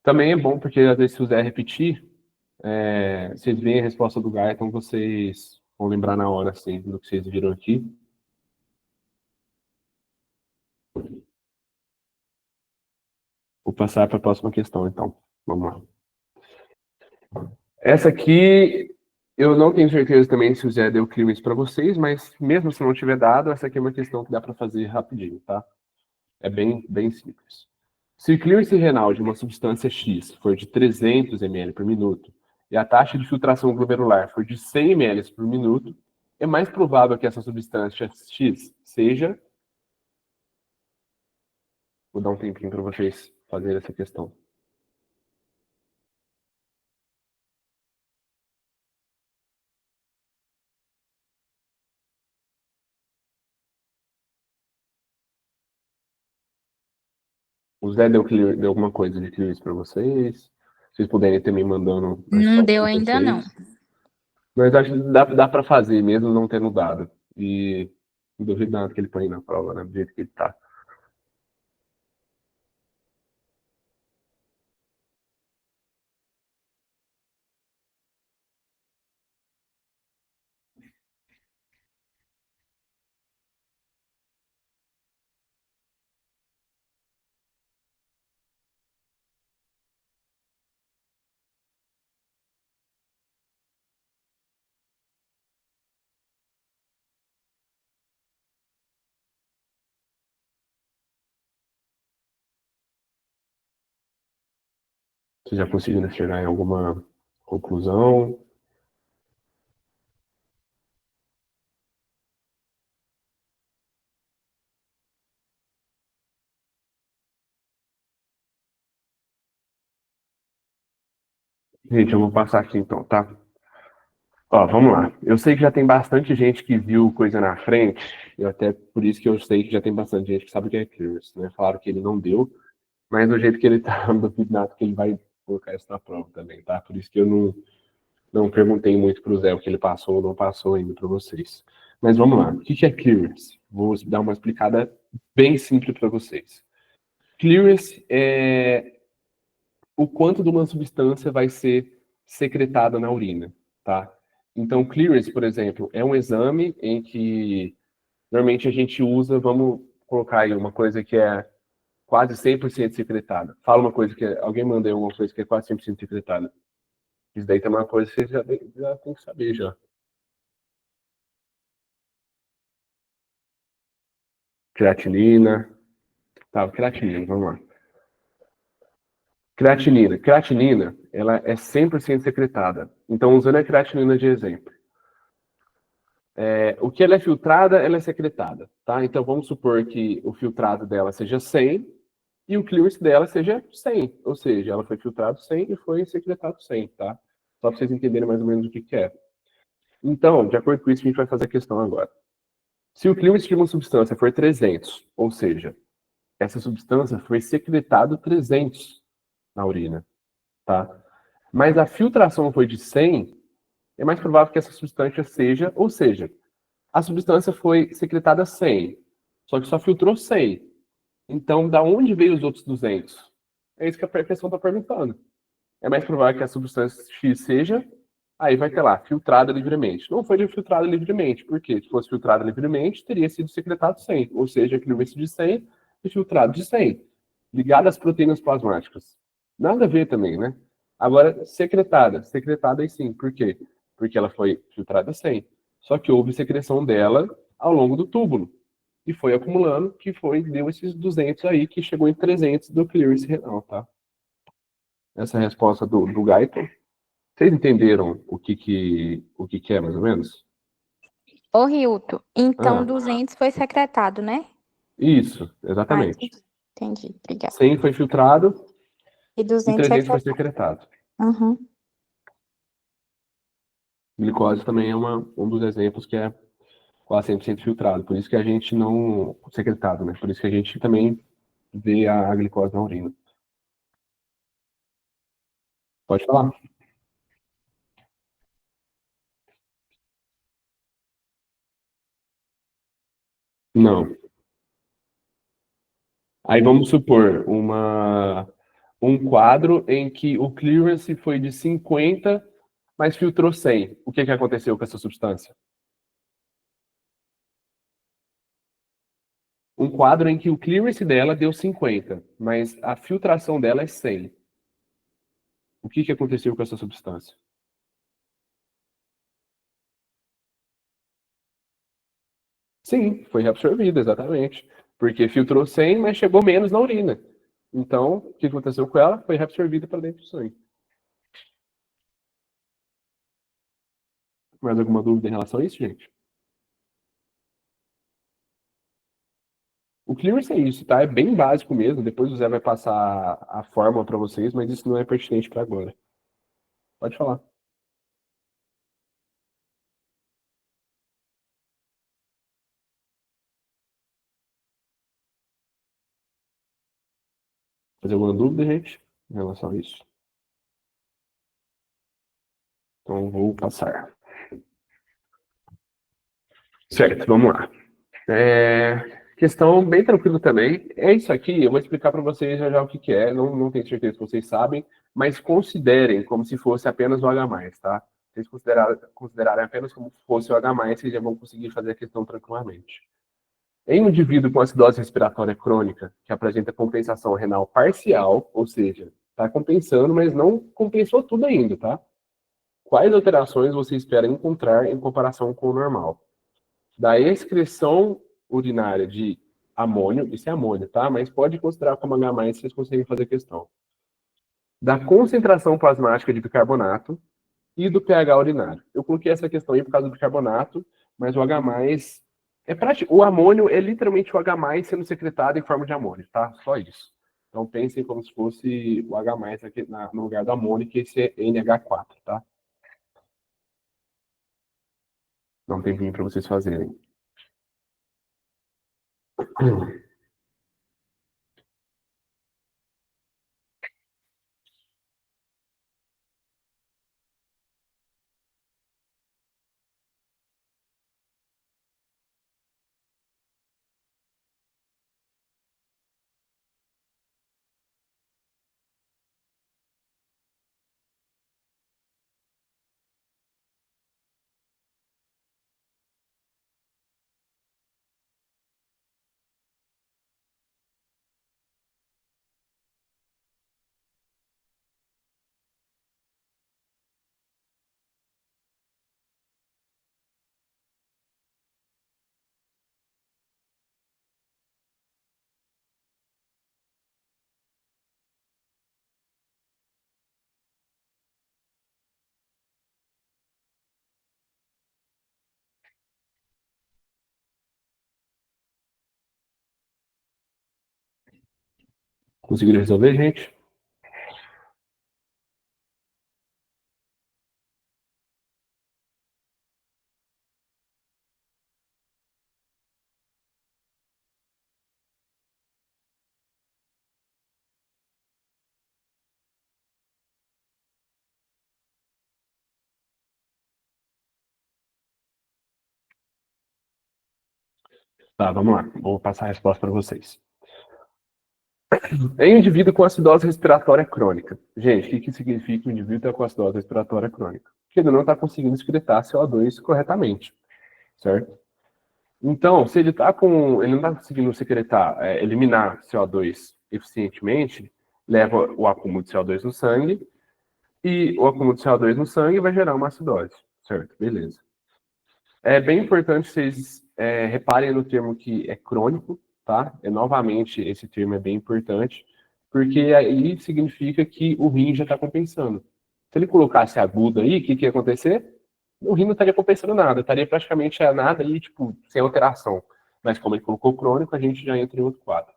Também é bom porque às vezes se quiser repetir, vocês veem a resposta do Guyton, vocês vão lembrar na hora, assim, do que vocês viram aqui. Vou passar para a próxima questão, então. Vamos lá. Essa aqui, eu não tenho certeza também se o Zé deu crimes para vocês, mas mesmo se não tiver dado, essa aqui é uma questão que dá para fazer rapidinho, tá? É bem simples. Se o clearance renal de uma substância X for de 300 ml por minuto e a taxa de filtração glomerular for de 100 ml por minuto, é mais provável que essa substância X seja... Vou dar um tempinho para vocês fazerem essa questão. O Zé deu alguma coisa de clearance para vocês? Se vocês puderem ter me mandando... Não deu ainda, não. Mas acho que dá para fazer, mesmo não tendo dado. E não duvido nada que ele põe na prova, né? Do jeito que ele tá. Vocês já conseguiram chegar em alguma conclusão? Gente, eu vou passar aqui então, tá? Ó, vamos lá. Eu sei que já tem bastante gente que viu coisa na frente, e até por isso que eu sei que já tem bastante gente que sabe o que é clearance, né? Falaram que ele não deu, Mas do jeito que ele tá, eu não duvido nada que ele vai colocar isso na prova também, tá? Por isso que eu não perguntei muito pro Zé o que ele passou ou não passou ainda para vocês. Mas vamos lá. O que é clearance? Vou dar uma explicada bem simples para vocês. Clearance é o quanto de uma substância vai ser secretada na urina, tá? Então, clearance, por exemplo, é um exame em que normalmente a gente usa, vamos colocar aí uma coisa que é quase 100% secretada. Fala uma coisa que alguém manda aí uma coisa que é quase 100% secretada. Isso daí também é uma coisa que você já tem que saber já. Creatinina. Tá, creatinina, vamos lá. Creatinina. Creatinina, ela é 100% secretada. Então, usando a creatinina de exemplo. O que ela é filtrada, ela é secretada, tá? Então, vamos supor que o filtrado dela seja 100 e o clearance dela seja 100. Ou seja, ela foi filtrado 100 e foi secretado 100, tá? Só para vocês entenderem mais ou menos o que é. Então, de acordo com isso, a gente vai fazer a questão agora. Se o clearance de uma substância for 300, ou seja, essa substância foi secretado 300 na urina, tá? Mas a filtração foi de 100, é mais provável que essa substância seja, ou seja, a substância foi secretada 100, só que só filtrou 100. Então, da onde veio os outros 200? É isso que a questão está perguntando. É mais provável que a substância X seja, aí vai ter lá, filtrada livremente. Não foi filtrada livremente, porque se fosse filtrada livremente, teria sido secretado 100, ou seja, equilíbrio de 100 e filtrado de 100, ligado às proteínas plasmáticas. Nada a ver também, né? Agora, secretada aí sim, por quê? Porque ela foi filtrada 100, só que houve secreção dela ao longo do túbulo, e foi acumulando, que foi, deu esses 200 aí, que chegou em 300 do clearance renal, tá? Essa é a resposta do Guyton. Vocês entenderam o que é, mais ou menos? Ô, Hilton, então Ah, 200 foi secretado, né? isso, Ah, exatamente. entendi. Entendi, obrigada. 100 foi filtrado E e 200 300 foi secretado. secretado. Uhum. Glicose também é um dos exemplos que é quase 100% filtrado. Por isso que a gente não... Secretado, né? Por isso que a gente também vê a glicose na urina. Pode falar. Não. Aí vamos supor um quadro em que o clearance foi de 50, mas filtrou 100. O que aconteceu com essa substância? Um quadro em que o clearance dela deu 50, mas a filtração dela é 100. O que aconteceu com essa substância? Sim, foi reabsorvida, exatamente. Porque filtrou 100, mas chegou menos na urina. Então, o que aconteceu com ela? Foi reabsorvida para dentro do sangue. Mais alguma dúvida em relação a isso, gente? O clearance é isso, tá? É bem básico mesmo. Depois o Zé vai passar a fórmula para vocês, mas isso não é pertinente para agora. Pode falar. Fazer alguma dúvida, gente, em relação a isso? Então, vou passar. Certo, vamos lá. Questão bem tranquila também. É isso aqui, eu vou explicar para vocês já já o que é. Não tenho certeza se vocês sabem, mas considerem como se fosse apenas o H+, tá? Se vocês considerarem apenas como se fosse o H+, vocês já vão conseguir fazer a questão tranquilamente. Em um indivíduo com acidose respiratória crônica, que apresenta compensação renal parcial, ou seja, está compensando, mas não compensou tudo ainda, tá? Quais alterações você espera encontrar em comparação com o normal? Da excreção urinária de amônio, isso é amônio, tá? Mas pode considerar como H+, se vocês conseguem fazer a questão. Da concentração plasmática de bicarbonato e do pH urinário. Eu coloquei essa questão aí por causa do bicarbonato, mas o H+, é prático. O amônio é literalmente o H+ sendo secretado em forma de amônio, tá? Só isso. Então pensem como se fosse o H+ aqui no lugar do amônio, que esse é NH4, tá? Não tem vinho para vocês fazerem. Conseguiram resolver, gente? Tá, vamos lá. Vou passar a resposta para vocês. Em indivíduo com acidose respiratória crônica. Gente, o que significa o indivíduo com acidose respiratória crônica? Que ele não está conseguindo excretar CO2 corretamente, certo? Então, se ele não está conseguindo secretar, eliminar CO2 eficientemente, leva o acúmulo de CO2 no sangue, e o acúmulo de CO2 no sangue vai gerar uma acidose, certo? Beleza. É bem importante vocês reparem no termo que é crônico, tá? Novamente, esse termo é bem importante, porque aí significa que o rim já está compensando. Se ele colocasse agudo aí, o que ia acontecer? O rim não estaria compensando nada, estaria praticamente a nada aí, tipo, sem alteração. Mas como ele colocou crônico, a gente já entra em outro quadro.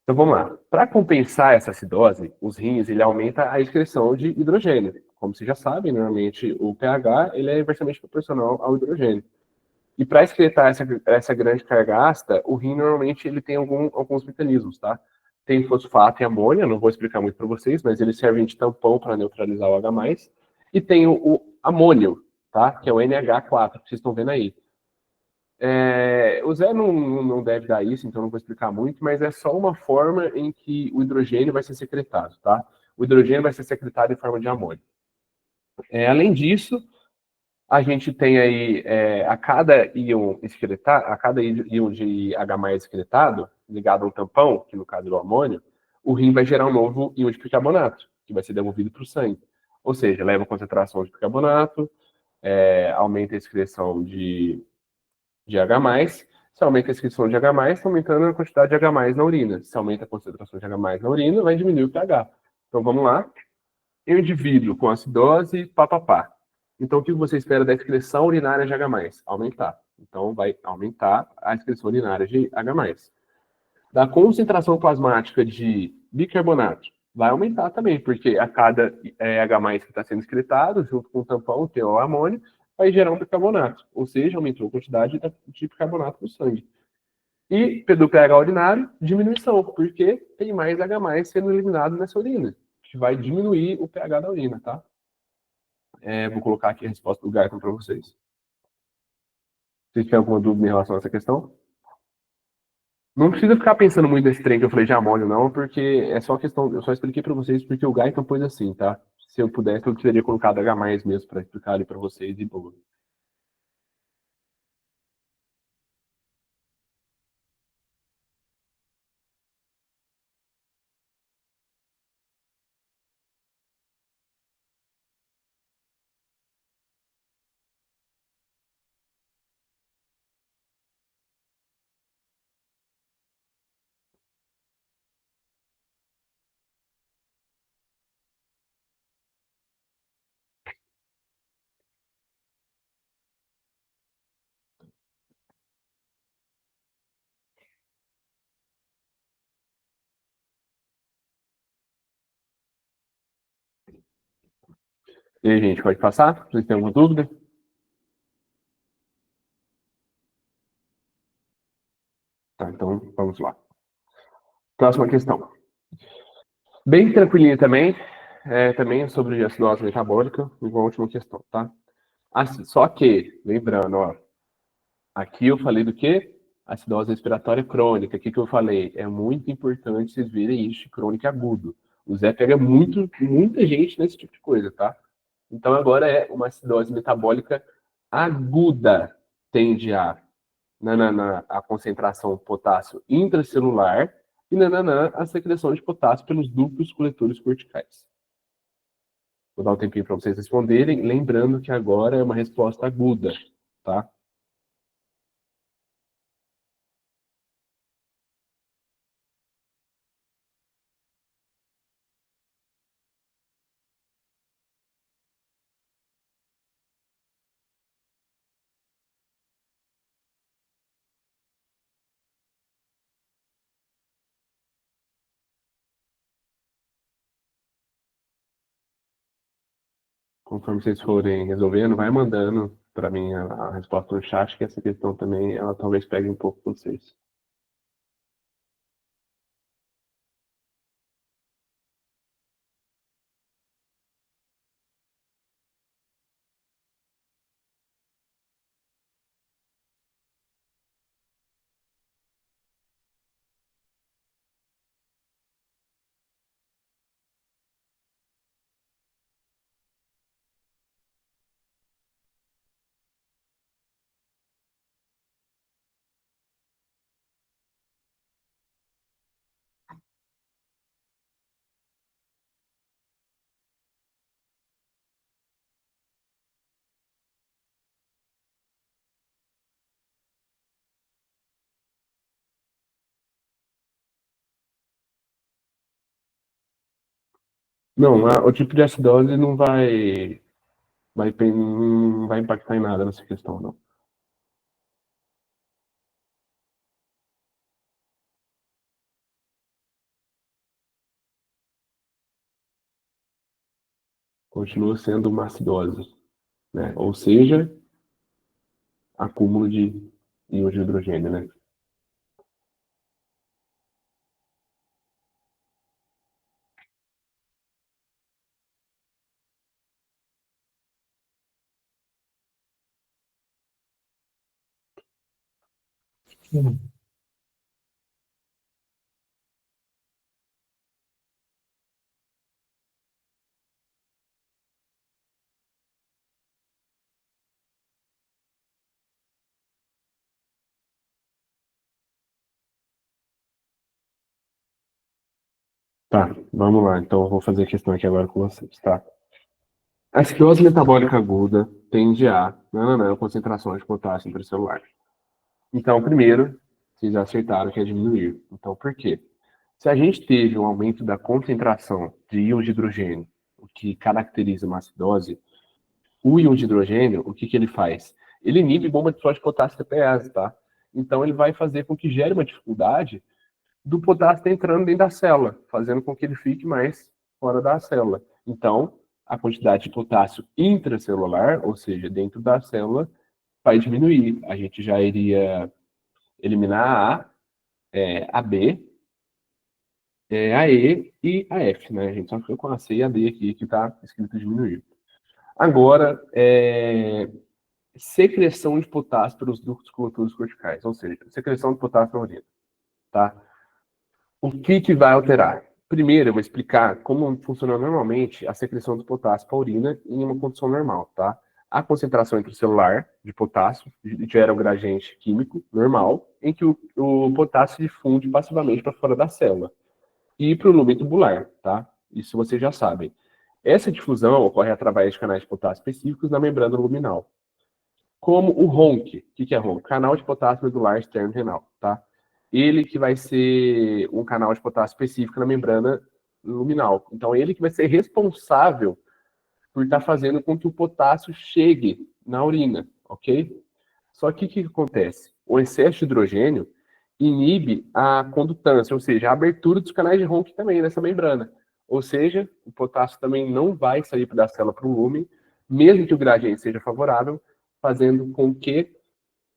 Então vamos lá. Para compensar essa acidose, os rins ele aumenta a excreção de hidrogênio. Como vocês já sabem, normalmente o pH ele é inversamente proporcional ao hidrogênio. E para excretar essa grande carga ácida, o rim normalmente ele tem alguns mecanismos, tá? Tem fosfato e amônia, não vou explicar muito para vocês, mas eles servem de tampão para neutralizar o H+. E tem o amônio, tá? Que é o NH4, que vocês estão vendo aí. O Zé não deve dar isso, então não vou explicar muito, mas é só uma forma em que o hidrogênio vai ser secretado, tá? O hidrogênio vai ser secretado em forma de amônio. Além disso, a gente tem aí, a cada íon excretado, a cada íon de H+ excretado, ligado a um tampão, que no caso é o amônio, o rim vai gerar um novo íon de bicarbonato, que vai ser devolvido para o sangue. Ou seja, leva a concentração de bicarbonato, aumenta a excreção de H+, se aumenta a excreção de H+, está aumentando a quantidade de H+ na urina. Se aumenta a concentração de H+ na urina, vai diminuir o pH. Então vamos lá. Em um indivíduo com acidose, papapá. Então, o que você espera da excreção urinária de H+? Aumentar. Então, vai aumentar a excreção urinária de H+. Da concentração plasmática de bicarbonato, vai aumentar também, porque a cada H+ que está sendo excretado, junto com o tampão, tem o amônio, vai gerar um bicarbonato. Ou seja, aumentou a quantidade de bicarbonato no sangue. E do pH urinário, diminuição, porque tem mais H+ sendo eliminado nessa urina, que vai diminuir o pH da urina, tá? Vou colocar aqui a resposta do Gaetan para vocês. Vocês têm alguma dúvida em relação a essa questão? Não precisa ficar pensando muito nesse trem que eu falei de amônio, não, porque é só questão. Eu só expliquei para vocês porque o Gaetan pôs assim, tá? Se eu pudesse, eu teria colocado H+ mesmo para explicar ali para vocês e boa. E aí, gente, pode passar? Vocês têm alguma dúvida? Tá, então vamos lá. Próxima questão. Bem tranquilinha também, também sobre acidose metabólica, igual a última questão, tá? Assim, só que, lembrando, ó, aqui eu falei do quê? Acidose respiratória crônica. O que eu falei? É muito importante vocês verem isso, crônico e agudo. O Zé pega muita gente nesse tipo de coisa, tá? Então agora é uma acidose metabólica aguda, tende a nananã, a concentração de potássio intracelular e nananã, a secreção de potássio pelos duplos coletores corticais. Vou dar um tempinho para vocês responderem, lembrando que agora é uma resposta aguda, tá? Conforme vocês forem resolvendo, vai mandando para mim a resposta no chat, que essa questão também, ela talvez pegue um pouco com vocês. Não, o tipo de acidose não vai impactar em nada nessa questão, não. Continua sendo uma acidose, né? Ou seja, acúmulo de íons de hidrogênio, né? Tá, vamos lá. Então, eu vou fazer a questão aqui agora com vocês, tá? A acidose metabólica aguda tende a concentração de potássio intracelular. Então, primeiro, vocês acertaram que é diminuir. Então, por quê? Se a gente teve um aumento da concentração de íons de hidrogênio, o que caracteriza uma acidose, o íon de hidrogênio, o que ele faz? Ele inibe bomba de fósforo de potássio TPase, tá? Então, ele vai fazer com que gere uma dificuldade do potássio estar entrando dentro da célula, fazendo com que ele fique mais fora da célula. Então, a quantidade de potássio intracelular, ou seja, dentro da célula, vai diminuir. A gente já iria eliminar a B, a E e a F, né? A gente só ficou com a C e a D aqui, que está escrito diminuir. Agora, secreção de potássio pelos ductos colutores corticais, ou seja, secreção de potássio na urina, tá? O que vai alterar? Primeiro, eu vou explicar como funciona normalmente a secreção do potássio para a urina em uma condição normal, tá? A concentração intracelular de potássio gera um gradiente químico normal, em que o potássio difunde passivamente para fora da célula e para o lumen tubular, tá? Isso vocês já sabem. Essa difusão ocorre através de canais de potássio específicos na membrana luminal, como o RONC. O que é RONC? Canal de potássio medular externo renal, tá? Ele que vai ser um canal de potássio específico na membrana luminal. Então, ele que vai ser responsável por estar fazendo com que o potássio chegue na urina, ok? Só que o que acontece? O excesso de hidrogênio inibe a condutância, ou seja, a abertura dos canais de RONC também nessa membrana. Ou seja, o potássio também não vai sair da célula para o lumen, mesmo que o gradiente seja favorável, fazendo com que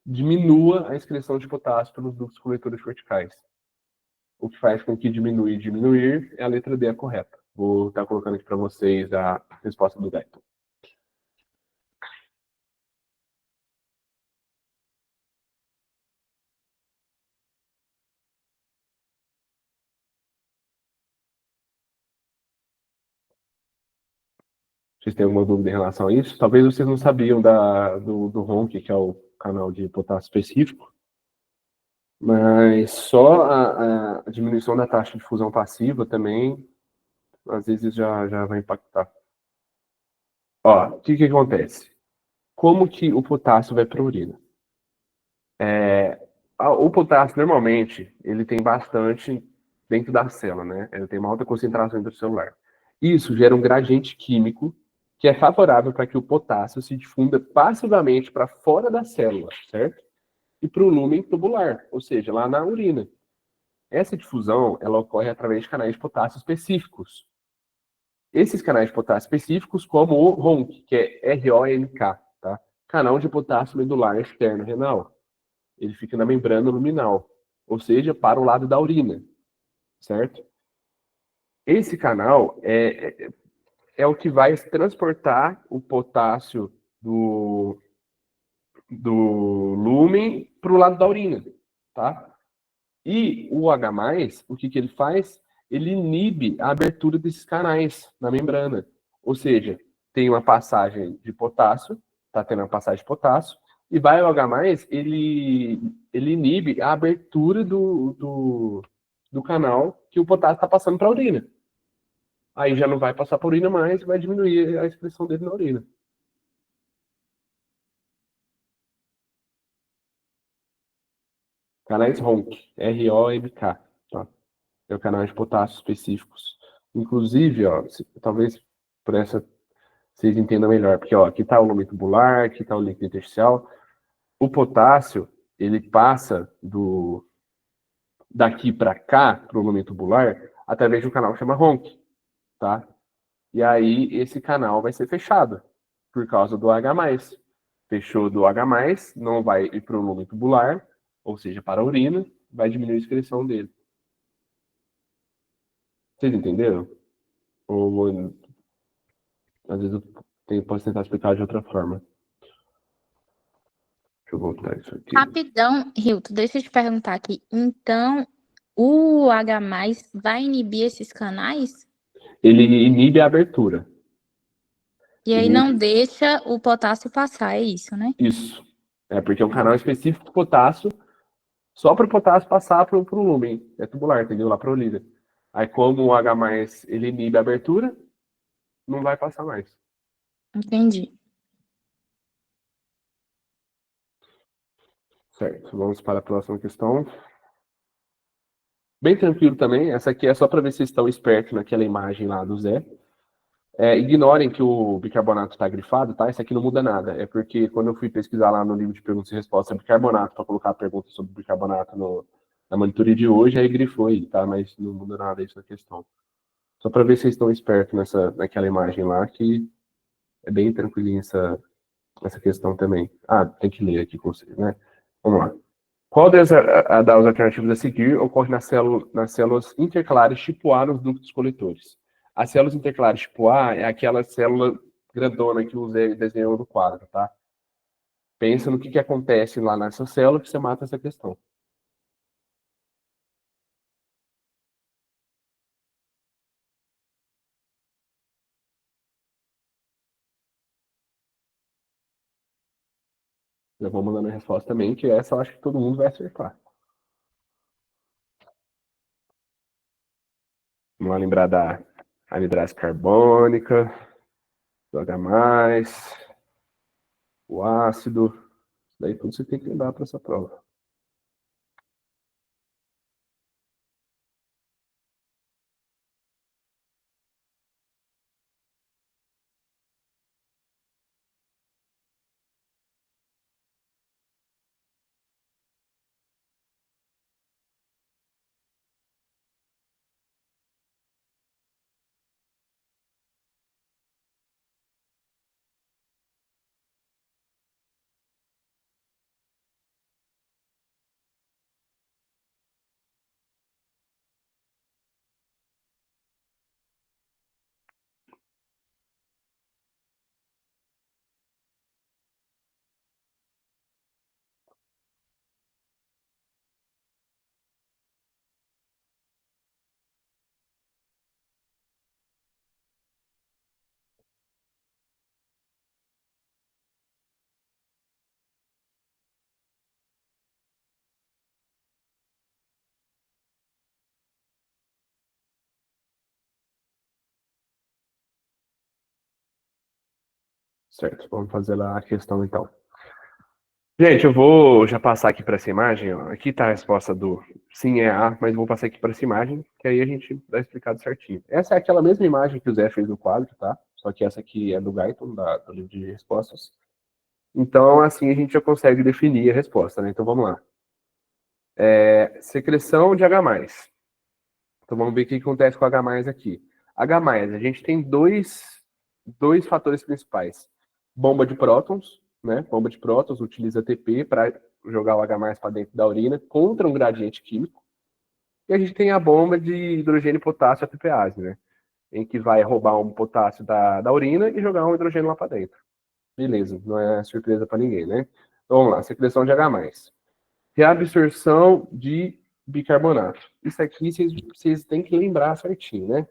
diminua a excreção de potássio pelos ductos coletores corticais. O que faz com que diminuir é a letra D a correta. Vou estar colocando aqui para vocês a resposta do Beto. Vocês têm alguma dúvida em relação a isso? Talvez vocês não sabiam do RONC, que é o canal de potássio específico, mas só a diminuição da taxa de fusão passiva também, às vezes, já vai impactar. Ó, o que acontece? Como que o potássio vai para a urina? O potássio, normalmente, ele tem bastante dentro da célula, né? Ele tem uma alta concentração intracelular. Isso gera um gradiente químico que é favorável para que o potássio se difunda passivamente para fora da célula, certo? E para o lumen tubular, ou seja, lá na urina. Essa difusão, ela ocorre através de canais de potássio específicos. Esses canais de potássio específicos, como o RONC, que é R-O-N-K, tá? Canal de potássio medular externo renal. Ele fica na membrana luminal, ou seja, para o lado da urina, certo? Esse canal é o que vai transportar o potássio do lúmen para o lado da urina, tá? E o H+, o que ele faz? Ele inibe a abertura desses canais na membrana. Ou seja, tem uma passagem de potássio, tá tendo uma passagem de potássio, e vai o H+, ele inibe a abertura do canal que o potássio está passando para a urina. Aí já não vai passar para a urina mais e vai diminuir a excreção dele na urina. Canais RONC, R-O-M-K, tá? É o canal de potássio específicos. Inclusive, ó, talvez por essa vocês entendam melhor, porque ó, aqui está o lumen tubular, aqui está o líquido intersticial. O potássio, ele passa daqui para cá, para o lumen tubular, através de um canal que chama RONC, tá? E aí esse canal vai ser fechado por causa do H+. Fechou do H+, não vai ir para o lumen tubular, ou seja, para a urina, vai diminuir a excreção dele. Vocês entenderam? Ou às vezes eu posso tentar explicar de outra forma. Deixa eu voltar isso aqui. Rapidão, Hilton, deixa eu te perguntar aqui. Então, o H+ vai inibir esses canais? Ele inibe a abertura. E aí não deixa o potássio passar, é isso, né? Isso. É porque é um canal específico de potássio, só para o potássio passar para o lumen. É tubular, entendeu? Lá para a urina. Aí como o H+, ele inibe a abertura, não vai passar mais. Entendi. Certo, vamos para a próxima questão. Bem tranquilo também, essa aqui é só para ver se vocês estão espertos naquela imagem lá do Zé. Ignorem que o bicarbonato está grifado, tá? Isso aqui não muda nada. É porque quando eu fui pesquisar lá no livro de perguntas e respostas bicarbonato, para colocar a pergunta sobre bicarbonato na monitoria de hoje, aí grifou aí, tá? Mas não muda nada isso na questão. Só para ver se vocês estão espertos naquela imagem lá, que é bem tranquilinha essa questão também. Ah, tem que ler aqui com vocês, né? Vamos lá. Qual das alternativas a seguir ocorre nas células intercalares tipo A nos núcleos coletores? As células intercalares tipo A é aquela célula grandona que o Zé desenhou no quadro, tá? Pensa no que acontece lá nessa célula que você mata essa questão. Já vou mandando a resposta também, que essa eu acho que todo mundo vai acertar. Vamos lá lembrar da anidrase carbônica, do H+, o ácido. Daí tudo você tem que lembrar para essa prova. Certo, vamos fazer lá a questão então. Gente, eu vou já passar aqui para essa imagem. Ó. Aqui está a resposta do sim é A, mas vou passar aqui para essa imagem, que aí a gente dá explicado certinho. Essa é aquela mesma imagem que o Zé fez no quadro, tá? Só que essa aqui é do Guyton, do livro de respostas. Então, assim a gente já consegue definir a resposta, né? Então, vamos lá. Secreção de H+. Então, vamos ver o que acontece com H+, aqui. H+, a gente tem dois fatores principais. Bomba de prótons, né? Bomba de prótons utiliza ATP para jogar o H+ para dentro da urina contra um gradiente químico. E a gente tem a bomba de hidrogênio e potássio ATPase, né? Em que vai roubar um potássio da urina e jogar um hidrogênio lá para dentro. Beleza, não é surpresa para ninguém, né? Então vamos lá, secreção de H+. Reabsorção de bicarbonato. Isso aqui vocês têm que lembrar certinho, né?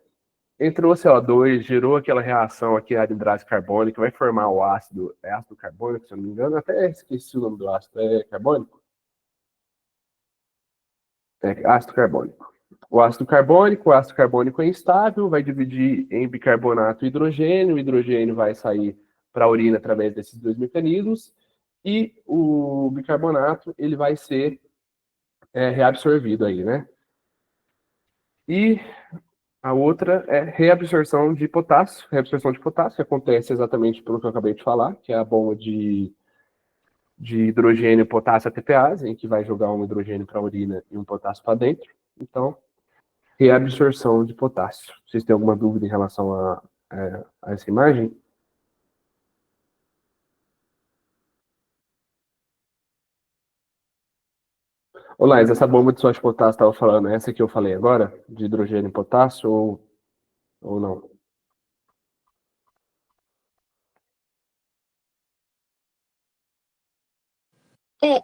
Entrou CO2, gerou aquela reação aqui, a hidrase carbônica, vai formar o ácido, ácido carbônico, se eu não me engano, até esqueci o nome do ácido, é carbônico? É ácido carbônico. O ácido carbônico é instável, vai dividir em bicarbonato e hidrogênio, o hidrogênio vai sair para a urina através desses dois mecanismos, e o bicarbonato, ele vai ser reabsorvido aí, né? E a outra é reabsorção de potássio. Reabsorção de potássio acontece exatamente pelo que eu acabei de falar, que é a bomba de hidrogênio potássio ATPase, em que vai jogar um hidrogênio para a urina e um potássio para dentro. Então, reabsorção de potássio. Vocês têm alguma dúvida em relação a essa imagem? Olá, essa bomba de sódio de potássio estava falando, essa que eu falei agora, de hidrogênio e potássio, ou não?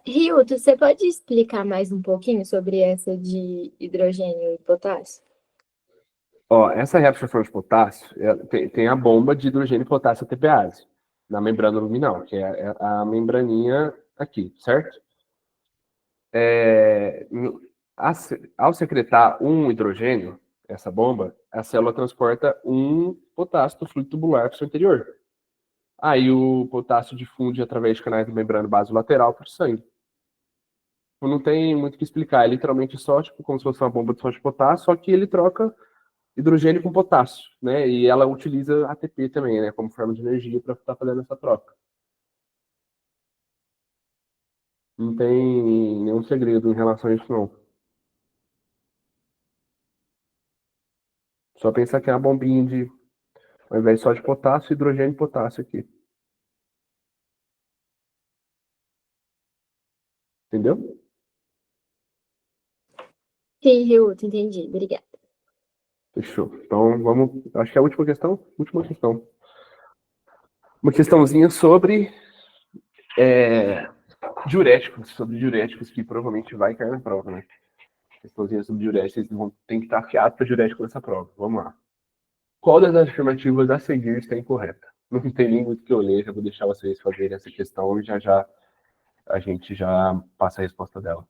Ryuto, você pode explicar mais um pouquinho sobre essa de hidrogênio e potássio? Ó, essa reabsorção de potássio tem a bomba de hidrogênio e potássio ATPase na membrana luminal, que é a membraninha aqui, certo? Ao secretar um hidrogênio, essa bomba, a célula transporta um potássio do fluido tubular para o seu interior. Aí o potássio difunde através de canais da membrana basolateral para o sangue. Não tem muito o que explicar, é literalmente só tipo, como se fosse uma bomba de sódio de potássio, só que ele troca hidrogênio com potássio, né? E ela utiliza ATP também, né? Como forma de energia para estar fazendo essa troca. Não tem nenhum segredo em relação a isso, não. Só pensar que é uma bombinha de, ao invés só de potássio, hidrogênio e potássio aqui. Entendeu? Sim, Ryuto, entendi. Obrigada. Fechou. Então, vamos. Acho que é a última questão. Última questão. Uma questãozinha sobre diuréticos, que provavelmente vai cair na prova, né? Questãozinha sobre diuréticos, vocês vão ter que estar afiados para diurético nessa prova. Vamos lá. Qual das afirmativas a seguir está incorreta? Não tem nem muito que eu ler, já vou deixar vocês fazerem essa questão e já a gente já passa a resposta dela.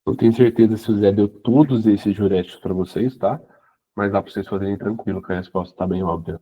Não tenho certeza se o Zé deu todos esses diuréticos para vocês, tá? Mas dá para vocês fazerem tranquilo, que a resposta está bem óbvia.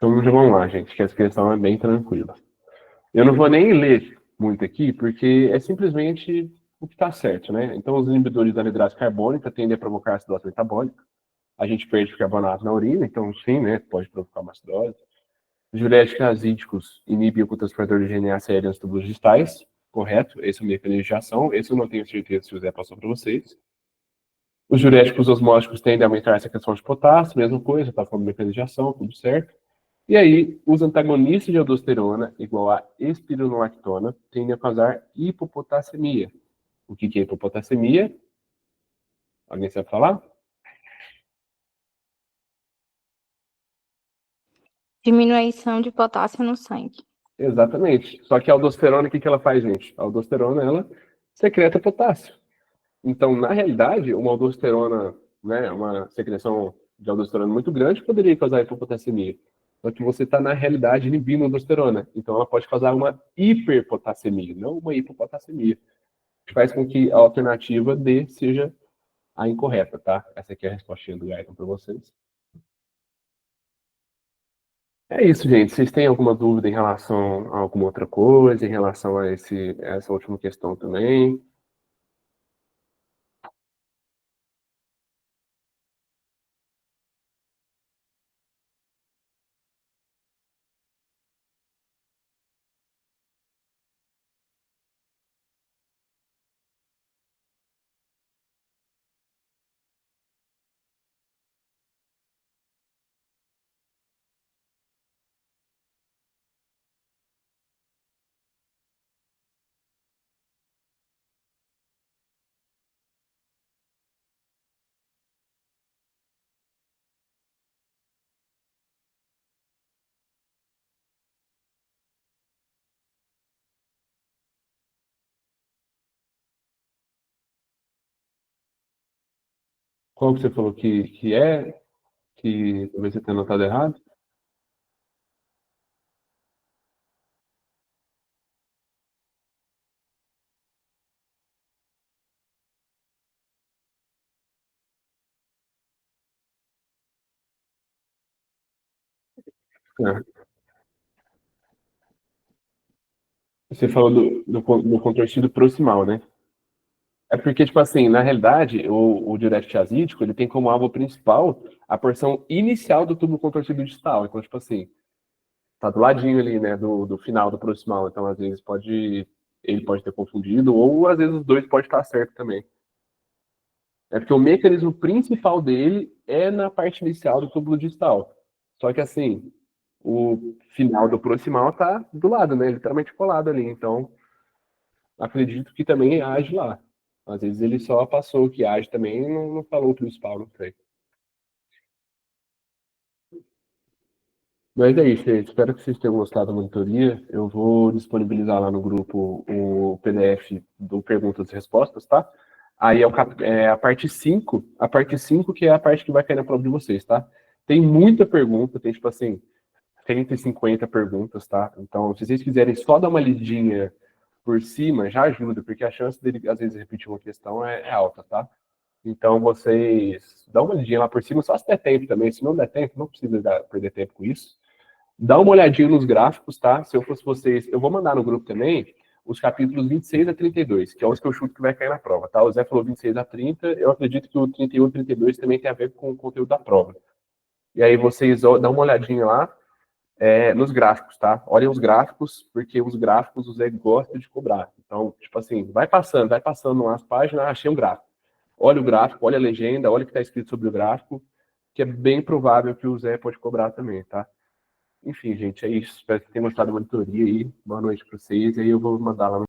Então vamos lá, gente, que essa questão é bem tranquila. Eu não vou nem ler muito aqui, porque é simplesmente o que está certo, né? Então, os inibidores da anidrase carbônica tendem a provocar acidose metabólica. A gente perde carbonato na urina, então sim, né? Pode provocar uma acidose. Os diuréticos azídicos inibem o transportador de RNA saído nos tubos distais. Correto? Esse é o mecanismo de ação. Esse eu não tenho certeza se o Zé passou para vocês. Os diuréticos osmóticos tendem a aumentar essa questão de potássio, mesma coisa, tá falando mecanismo de ação, tudo certo. E aí, os antagonistas de aldosterona, igual a espironolactona, tendem a causar hipopotassemia. O que é hipopotassemia? Alguém sabe falar? Diminuição de potássio no sangue. Exatamente. Só que a aldosterona, o que ela faz, gente? A aldosterona, ela secreta potássio. Então, na realidade, uma aldosterona, né, uma secreção de aldosterona muito grande poderia causar hipopotassemia. Só que você está, na realidade, inibindo a aldosterona. Então, ela pode causar uma hiperpotassemia, não uma hipopotassemia. Que faz com que a alternativa D seja a incorreta, tá? Essa aqui é a respostinha do Gaiton para vocês. É isso, gente. Vocês têm alguma dúvida em relação a alguma outra coisa, em relação a essa última questão também? Qual que você falou que talvez você tenha notado errado? É. Você falou do contorcido proximal, né? É porque, tipo assim, na realidade, o diurético tiazídico, ele tem como alvo principal a porção inicial do tubo contorcido distal. Então, tipo assim, tá do ladinho ali, né, do final do proximal. Então, às vezes, ele pode ter confundido, ou às vezes os dois podem estar certo também. É porque o mecanismo principal dele é na parte inicial do túbulo distal. Só que, assim, o final do proximal tá do lado, né, literalmente colado ali. Então, acredito que também age lá. Às vezes ele só passou o que age também e não falou o principal, não sei. Mas é isso, gente. Espero que vocês tenham gostado da monitoria. Eu vou disponibilizar lá no grupo o PDF do perguntas e respostas, tá? Aí a parte 5 que é a parte que vai cair na prova de vocês, tá? Tem muita pergunta, tem tipo assim, 150 perguntas, tá? Então, se vocês quiserem só dar uma lidinha por cima, já ajuda, porque a chance dele, às vezes, repetir uma questão é alta, tá? Então, vocês dão uma lidinha lá por cima, só se der tempo também. Se não der tempo, não precisa perder tempo com isso. Dá uma olhadinha nos gráficos, tá? Se eu fosse vocês, eu vou mandar no grupo também os capítulos 26 a 32, que é os que eu chuto que vai cair na prova, tá? O Zé falou 26 a 30, eu acredito que o 31 e 32 também tem a ver com o conteúdo da prova. E aí vocês dão uma olhadinha lá nos gráficos, tá? Olhem os gráficos, porque os gráficos o Zé gosta de cobrar. Então, tipo assim, vai passando umas páginas, achei um gráfico. Olha o gráfico, olha a legenda, olha o que está escrito sobre o gráfico, que é bem provável que o Zé pode cobrar também, tá? Enfim, gente, é isso. Espero que tenham gostado da monitoria aí. Boa noite para vocês. E aí eu vou mandar lá no